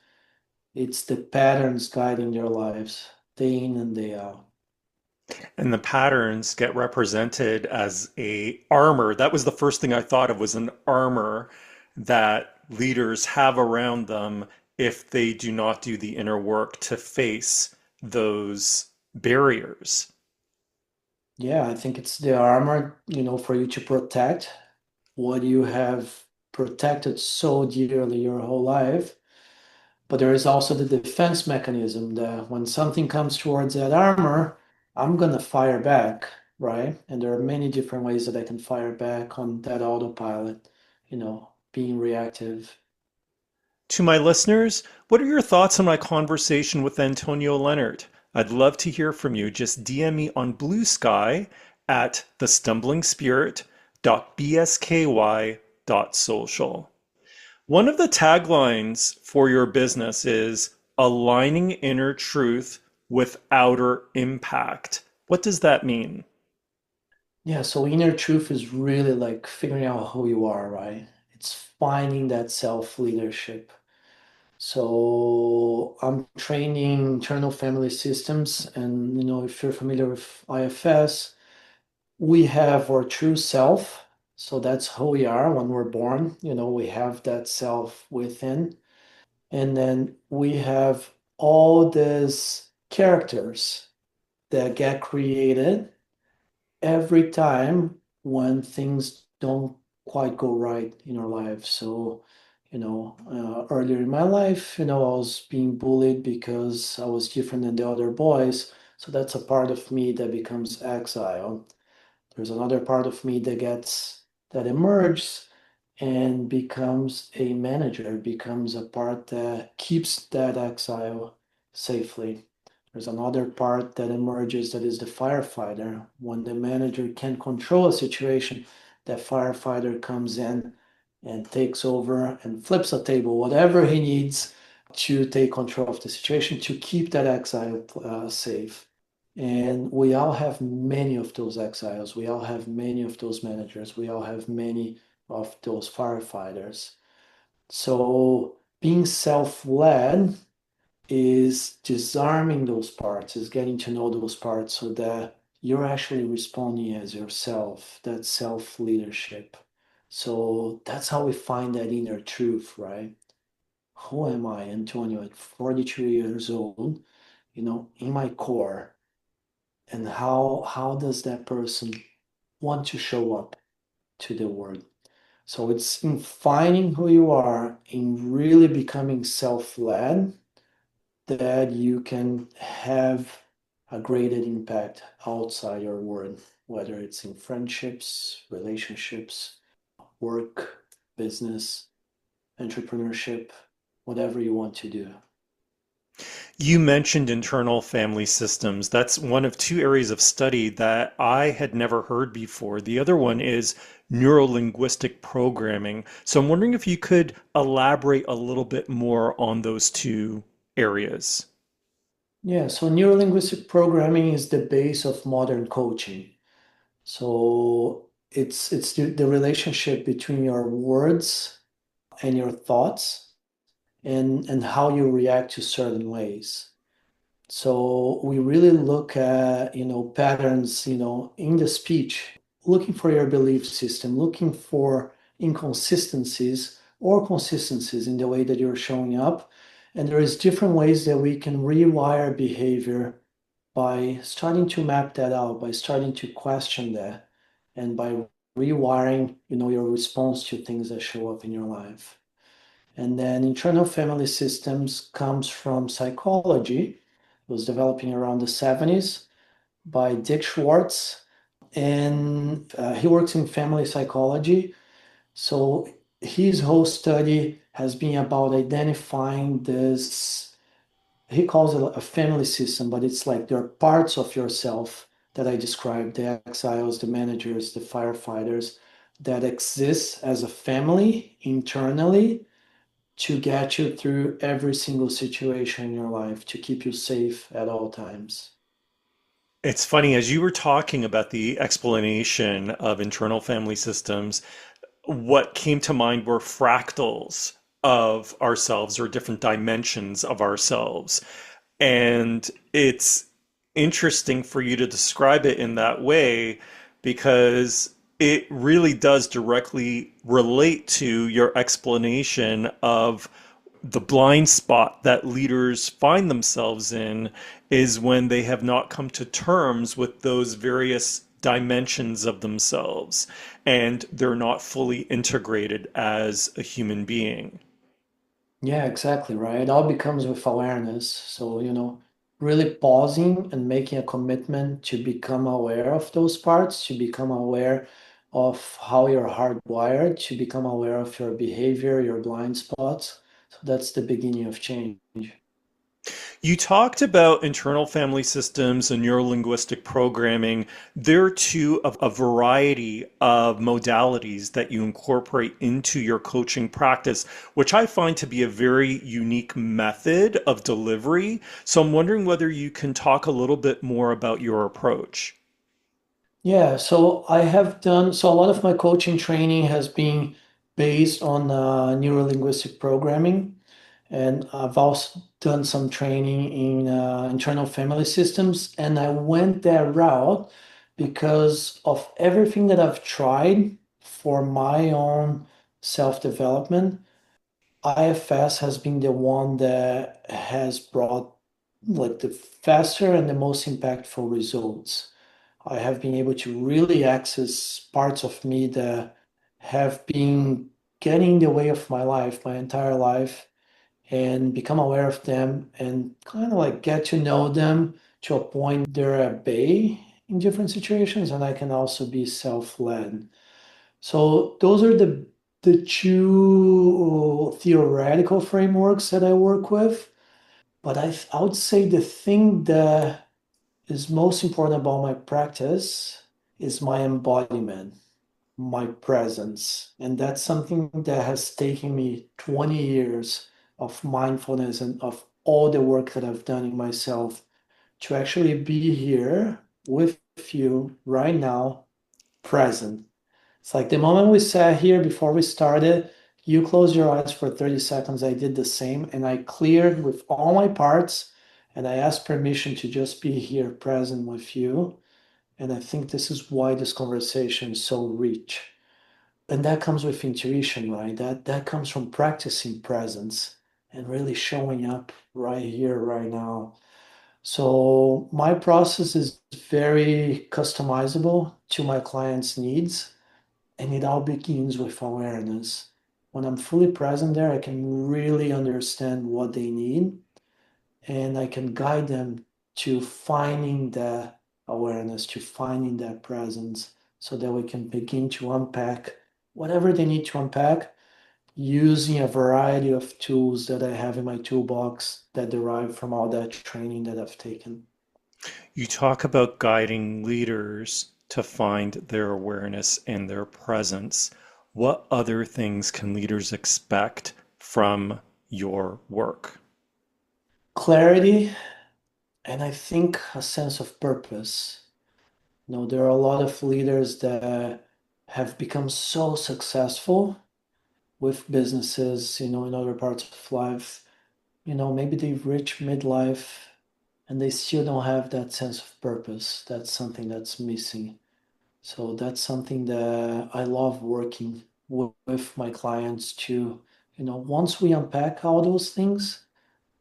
It's the patterns guiding their lives day in and day out. And the patterns get represented as a armor. That was the first thing I thought of, was an armor that leaders have around them if they do not do the inner work to face those barriers. Yeah, I think it's the armor, for you to protect what you have protected so dearly your whole life. But there is also the defense mechanism that when something comes towards that armor, I'm going to fire back, right? And there are many different ways that I can fire back on that autopilot, being reactive. To my listeners, what are your thoughts on my conversation with Antonio Lennert? I'd love to hear from you. Just DM me on Blue Sky at thestumblingspirit.bsky.social. One of the taglines for your business is aligning inner truth with outer impact. What does that mean? Yeah, so inner truth is really like figuring out who you are, right? It's finding that self leadership. So I'm training internal family systems, and if you're familiar with IFS, we have our true self. So that's who we are when we're born. We have that self within. And then we have all these characters that get created every time when things don't quite go right in our life. So, earlier in my life, I was being bullied because I was different than the other boys. So that's a part of me that becomes exiled. There's another part of me that emerges and becomes a manager, becomes a part that keeps that exile safely. There's another part that emerges that is the firefighter. When the manager can control a situation, that firefighter comes in and takes over and flips a table, whatever he needs to take control of the situation to keep that exile safe. And we all have many of those exiles. We all have many of those managers. We all have many of those firefighters. So being self-led is disarming those parts, is getting to know those parts so that you're actually responding as yourself, that self-leadership. So that's how we find that inner truth, right? Who am I, Antonio, at 42 years old, in my core? And how does that person want to show up to the world? So it's in finding who you are, in really becoming self-led, that you can have a greater impact outside your world, whether it's in friendships, relationships, work, business, entrepreneurship, whatever you want to do. You mentioned internal family systems. That's one of two areas of study that I had never heard before. The other one is neurolinguistic programming. So I'm wondering if you could elaborate a little bit more on those two areas. Yeah, so neurolinguistic programming is the base of modern coaching. So it's the relationship between your words and your thoughts and how you react to certain ways. So we really look at, patterns, in the speech, looking for your belief system, looking for inconsistencies or consistencies in the way that you're showing up. And there is different ways that we can rewire behavior by starting to map that out, by starting to question that, and by rewiring, your response to things that show up in your life. And then internal family systems comes from psychology. It was developing around the 70s by Dick Schwartz, and he works in family psychology. So his whole study has been about identifying this, he calls it a family system, but it's like there are parts of yourself that I described, the exiles, the managers, the firefighters, that exist as a family internally to get you through every single situation in your life, to keep you safe at all times. It's funny, as you were talking about the explanation of internal family systems, what came to mind were fractals of ourselves or different dimensions of ourselves. And it's interesting for you to describe it in that way because it really does directly relate to your explanation of the blind spot that leaders find themselves in is when they have not come to terms with those various dimensions of themselves and they're not fully integrated as a human being. Yeah, exactly, right. It all becomes with awareness. So, really pausing and making a commitment to become aware of those parts, to become aware of how you're hardwired, to become aware of your behavior, your blind spots. So that's the beginning of change. You talked about internal family systems and neurolinguistic programming. There are two of a variety of modalities that you incorporate into your coaching practice, which I find to be a very unique method of delivery. So I'm wondering whether you can talk a little bit more about your approach. Yeah, so so a lot of my coaching training has been based on neurolinguistic programming. And I've also done some training in internal family systems. And I went that route because of everything that I've tried for my own self-development, IFS has been the one that has brought like the faster and the most impactful results. I have been able to really access parts of me that have been getting in the way of my life, my entire life, and become aware of them and kind of like get to know them to a point they're at bay in different situations, and I can also be self-led. So those are the two theoretical frameworks that I work with. But I would say the thing that is most important about my practice is my embodiment, my presence. And that's something that has taken me 20 years of mindfulness and of all the work that I've done in myself to actually be here with you right now, present. It's like the moment we sat here before we started, you closed your eyes for 30 seconds. I did the same, and I cleared with all my parts, and I asked permission to just be here present with you. And I think this is why this conversation is so rich. And that comes with intuition, right? That comes from practicing presence and really showing up right here, right now. So my process is very customizable to my clients' needs, and it all begins with awareness. When I'm fully present there, I can really understand what they need, and I can guide them to finding that awareness, to finding that presence, so that we can begin to unpack whatever they need to unpack using a variety of tools that I have in my toolbox that derive from all that training that I've taken. You talk about guiding leaders to find their awareness and their presence. What other things can leaders expect from your work? Clarity, and I think a sense of purpose. There are a lot of leaders that have become so successful with businesses, in other parts of life. Maybe they've reached midlife and they still don't have that sense of purpose. That's something that's missing. So that's something that I love working with my clients to, once we unpack all those things,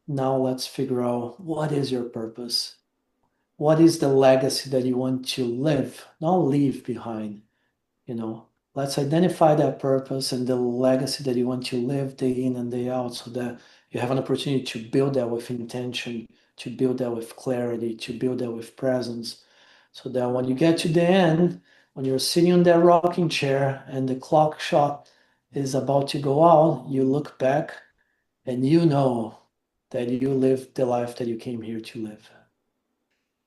now let's figure out what is your purpose? What is the legacy that you want to live, not leave behind? you know let's identify that purpose and the legacy that you want to live day in and day out, so that you have an opportunity to build that with intention, to build that with clarity, to build that with presence, so that when you get to the end, when you're sitting on that rocking chair and the clock shot is about to go out, you look back and you know that you lived the life that you came here to live.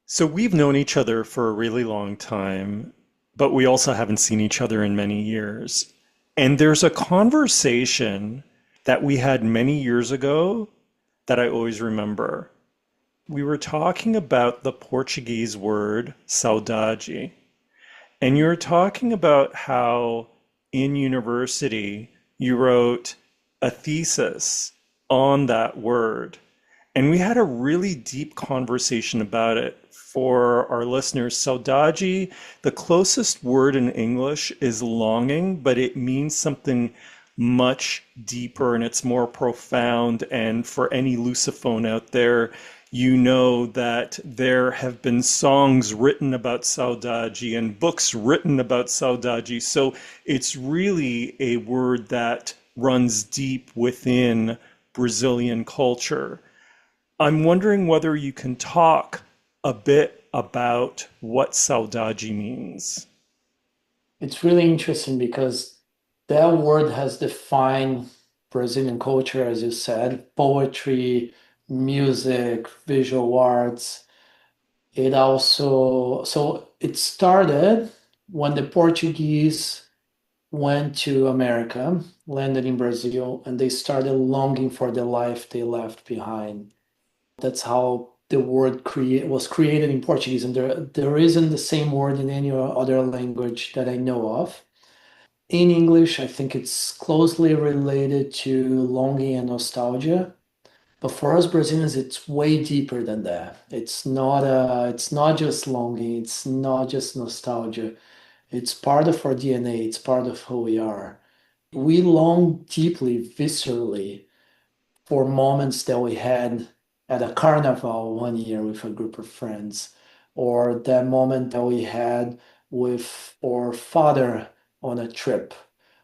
So we've known each other for a really long time, but we also haven't seen each other in many years. And there's a conversation that we had many years ago that I always remember. We were talking about the Portuguese word saudade. And you were talking about how in university you wrote a thesis on that word. And we had a really deep conversation about it. For our listeners, saudade, the closest word in English is longing, but it means something much deeper and it's more profound. And for any Lusophone out there, you know that there have been songs written about saudade and books written about saudade. So it's really a word that runs deep within Brazilian culture. I'm wondering whether you can talk a bit about what saudade means. It's really interesting because that word has defined Brazilian culture, as you said, poetry, music, visual arts. So it started when the Portuguese went to America, landed in Brazil, and they started longing for the life they left behind. That's how the word was created in Portuguese, and there isn't the same word in any other language that I know of. In English, I think it's closely related to longing and nostalgia. But for us Brazilians, it's way deeper than that. It's not just longing, it's not just nostalgia. It's part of our DNA, it's part of who we are. We long deeply, viscerally, for moments that we had at a carnival one year with a group of friends, or that moment that we had with our father on a trip,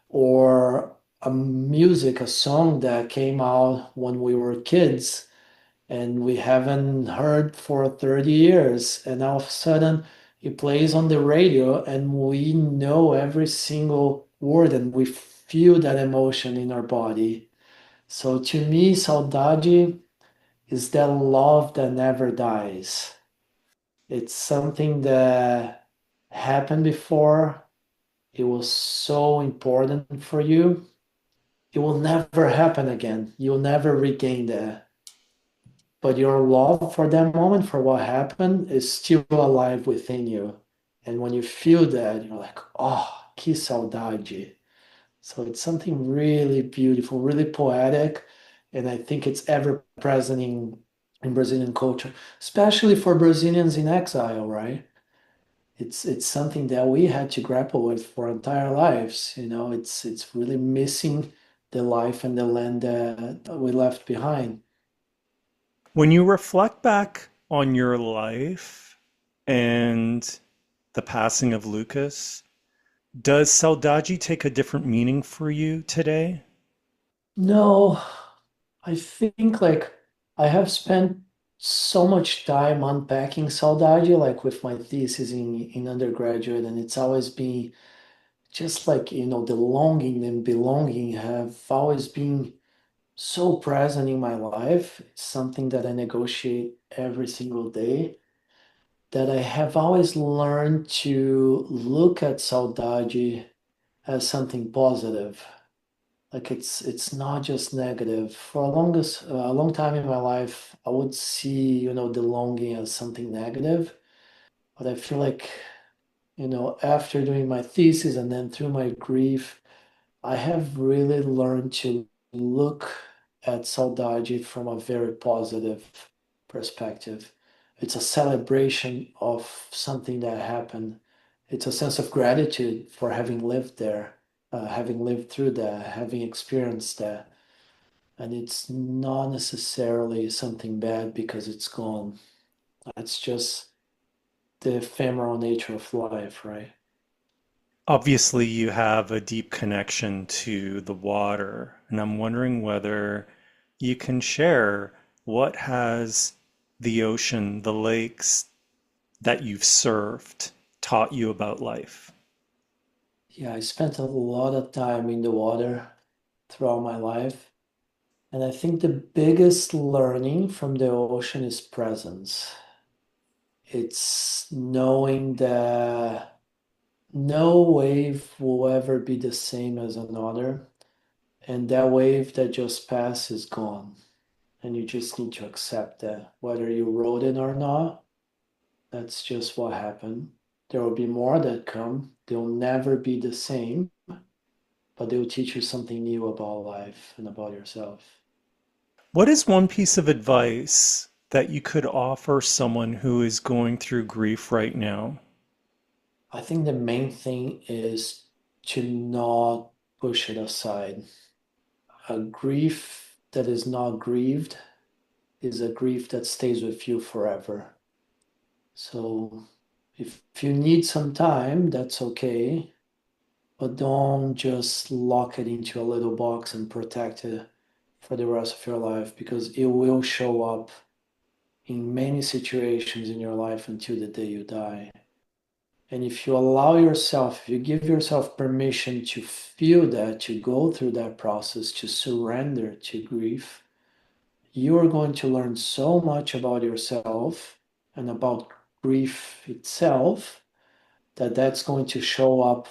or a song that came out when we were kids and we haven't heard for 30 years. And all of a sudden, it plays on the radio, and we know every single word and we feel that emotion in our body. So to me, saudade is that love that never dies. It's something that happened before. It was so important for you. It will never happen again. You'll never regain that. But your love for that moment, for what happened, is still alive within you. And when you feel that, you're like, oh, que saudade. So it's something really beautiful, really poetic. And I think it's ever present in Brazilian culture, especially for Brazilians in exile, right? It's something that we had to grapple with for our entire lives. It's really missing the life and the land that we left behind. When you reflect back on your life and the passing of Lucas, does Saudade take a different meaning for you today? No, I think like I have spent so much time unpacking saudade, like with my thesis in undergraduate, and it's always been just like, the longing and belonging have always been so present in my life. It's something that I negotiate every single day, that I have always learned to look at saudade as something positive. Like it's not just negative. For a long time in my life, I would see, the longing as something negative. But I feel like, after doing my thesis and then through my grief, I have really learned to look at saudade from a very positive perspective. It's a celebration of something that happened. It's a sense of gratitude for having lived there, having lived through that, having experienced that. And it's not necessarily something bad because it's gone. That's just the ephemeral nature of life, right? Obviously, you have a deep connection to the water, and I'm wondering whether you can share what has the ocean, the lakes that you've surfed taught you about life. Yeah, I spent a lot of time in the water throughout my life. And I think the biggest learning from the ocean is presence. It's knowing that no wave will ever be the same as another. And that wave that just passed is gone. And you just need to accept that. Whether you rode it or not, that's just what happened. There will be more that come. They'll never be the same, but they'll teach you something new about life and about yourself. What is one piece of advice that you could offer someone who is going through grief right now? I think the main thing is to not push it aside. A grief that is not grieved is a grief that stays with you forever. So if you need some time, that's okay, but don't just lock it into a little box and protect it for the rest of your life, because it will show up in many situations in your life until the day you die. And if you allow yourself, if you give yourself permission to feel that, to go through that process, to surrender to grief, you are going to learn so much about yourself and about grief itself, that that's going to show up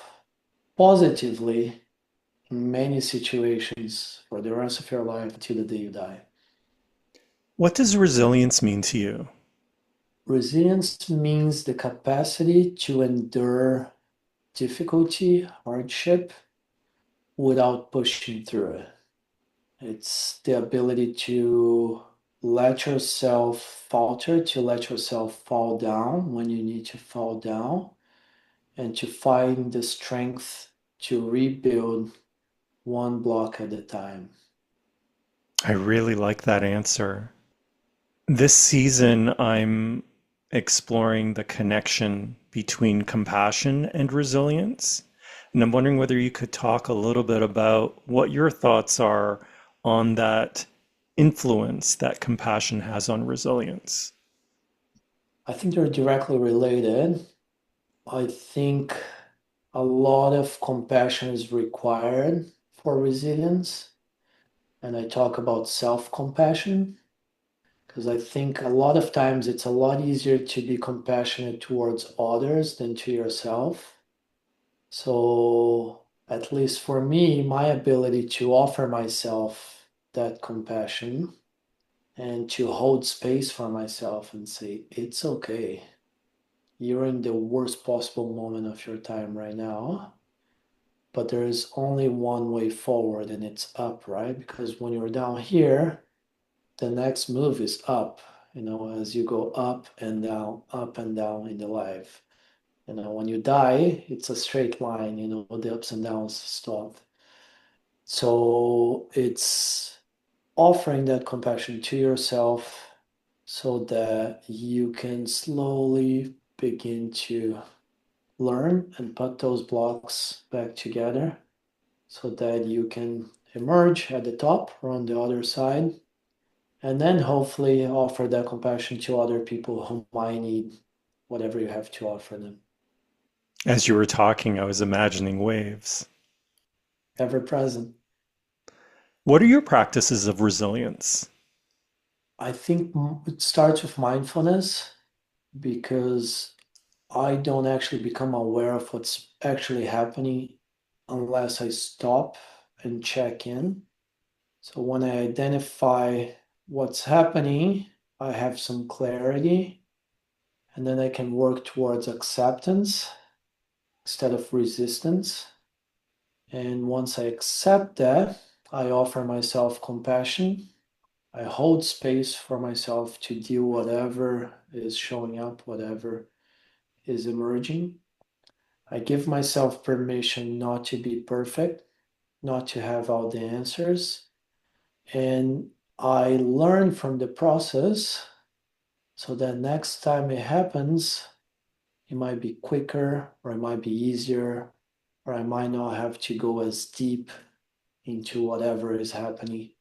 positively in many situations for the rest of your life until the day you die. What does resilience mean to you? Resilience means the capacity to endure difficulty, hardship, without pushing through it. It's the ability to let yourself falter, to let yourself fall down when you need to fall down, and to find the strength to rebuild one block at a time. I really like that answer. This season, I'm exploring the connection between compassion and resilience. And I'm wondering whether you could talk a little bit about what your thoughts are on that influence that compassion has on resilience. I think they're directly related. I think a lot of compassion is required for resilience. And I talk about self compassion because I think a lot of times it's a lot easier to be compassionate towards others than to yourself. So, at least for me, my ability to offer myself that compassion and to hold space for myself and say, it's okay. You're in the worst possible moment of your time right now, but there is only one way forward and it's up, right? Because when you're down here, the next move is up, as you go up and down in the life. When you die, it's a straight line, the ups and downs stop. So it's offering that compassion to yourself so that you can slowly begin to learn and put those blocks back together so that you can emerge at the top or on the other side and then hopefully offer that compassion to other people who might need whatever you have to offer them. As you were talking, I was imagining waves. Ever present. What are your practices of resilience? I think it starts with mindfulness because I don't actually become aware of what's actually happening unless I stop and check in. So when I identify what's happening, I have some clarity and then I can work towards acceptance instead of resistance. And once I accept that, I offer myself compassion. I hold space for myself to deal whatever is showing up, whatever is emerging. I give myself permission not to be perfect, not to have all the answers. And I learn from the process so that next time it happens, it might be quicker or it might be easier, or I might not have to go as deep into whatever is happening.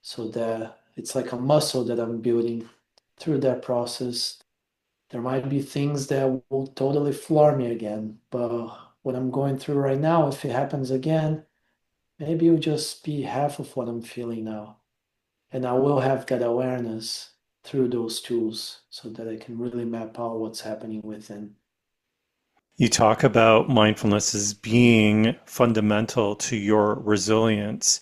So that it's like a muscle that I'm building through that process. There might be things that will totally floor me again, but what I'm going through right now, if it happens again, maybe it'll just be half of what I'm feeling now. And I will have that awareness through those tools so that I can really map out what's happening within. You talk about mindfulness as being fundamental to your resilience,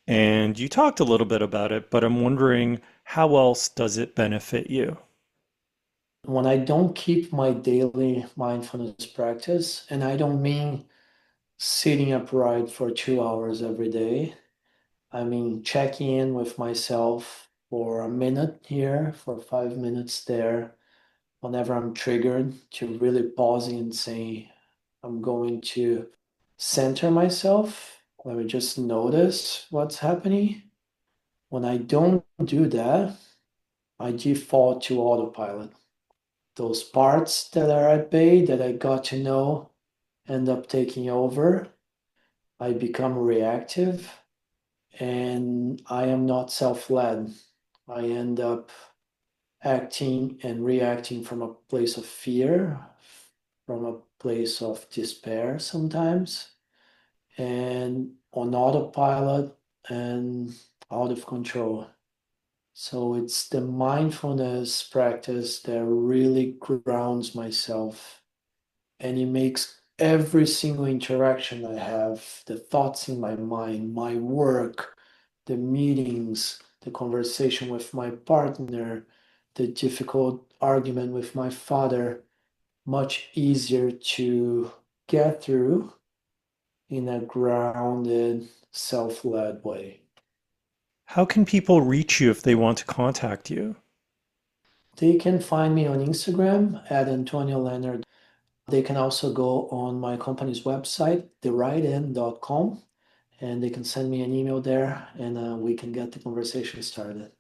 and you talked a little bit about it, but I'm wondering how else does it benefit you? When I don't keep my daily mindfulness practice, and I don't mean sitting upright for 2 hours every day, I mean checking in with myself for a minute here, for 5 minutes there, whenever I'm triggered, to really pausing and saying, I'm going to center myself. Let me just notice what's happening. When I don't do that, I default to autopilot. Those parts that are at bay that I got to know end up taking over. I become reactive and I am not self led. I end up acting and reacting from a place of fear, from a place of despair sometimes, and on autopilot and out of control. So it's the mindfulness practice that really grounds myself and it makes every single interaction I have, the thoughts in my mind, my work, the meetings, the conversation with my partner, the difficult argument with my father, much easier to get through in a grounded, self led way. How can people reach you if they want to contact you? They can find me on Instagram at Antonio Lennert. They can also go on my company's website, therightend.com, and they can send me an email there, and we can get the conversation started.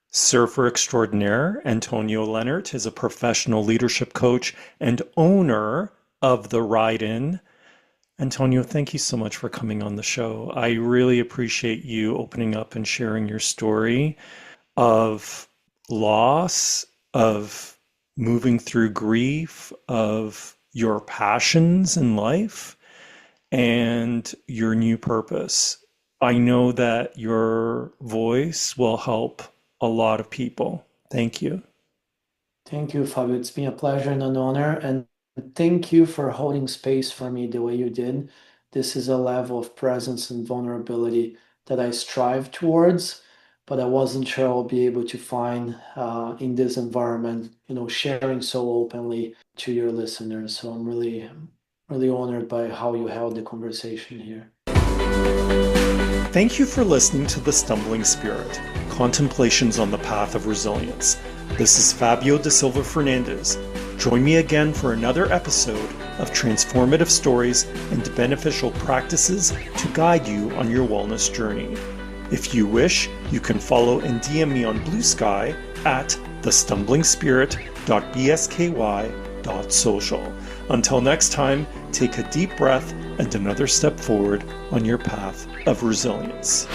Surfer extraordinaire Antonio Lennert is a professional leadership coach and owner of the Ride In. Antonio, thank you so much for coming on the show. I really appreciate you opening up and sharing your story of loss, of moving through grief, of your passions in life, and your new purpose. I know that your voice will help a lot of people. Thank you. Thank you, Fabio. It's been a pleasure and an honor. And thank you for holding space for me the way you did. This is a level of presence and vulnerability that I strive towards, but I wasn't sure I'll be able to find in this environment, sharing so openly to your listeners. So I'm really, really honored by how you held the conversation here. Thank you for listening to The Stumbling Spirit, Contemplations on the Path of Resilience. This is Fabio da Silva Fernandez. Join me again for another episode of transformative stories and beneficial practices to guide you on your wellness journey. If you wish, you can follow and DM me on Blue Sky at thestumblingspirit.bsky.social. Until next time, take a deep breath and another step forward on your path of resilience.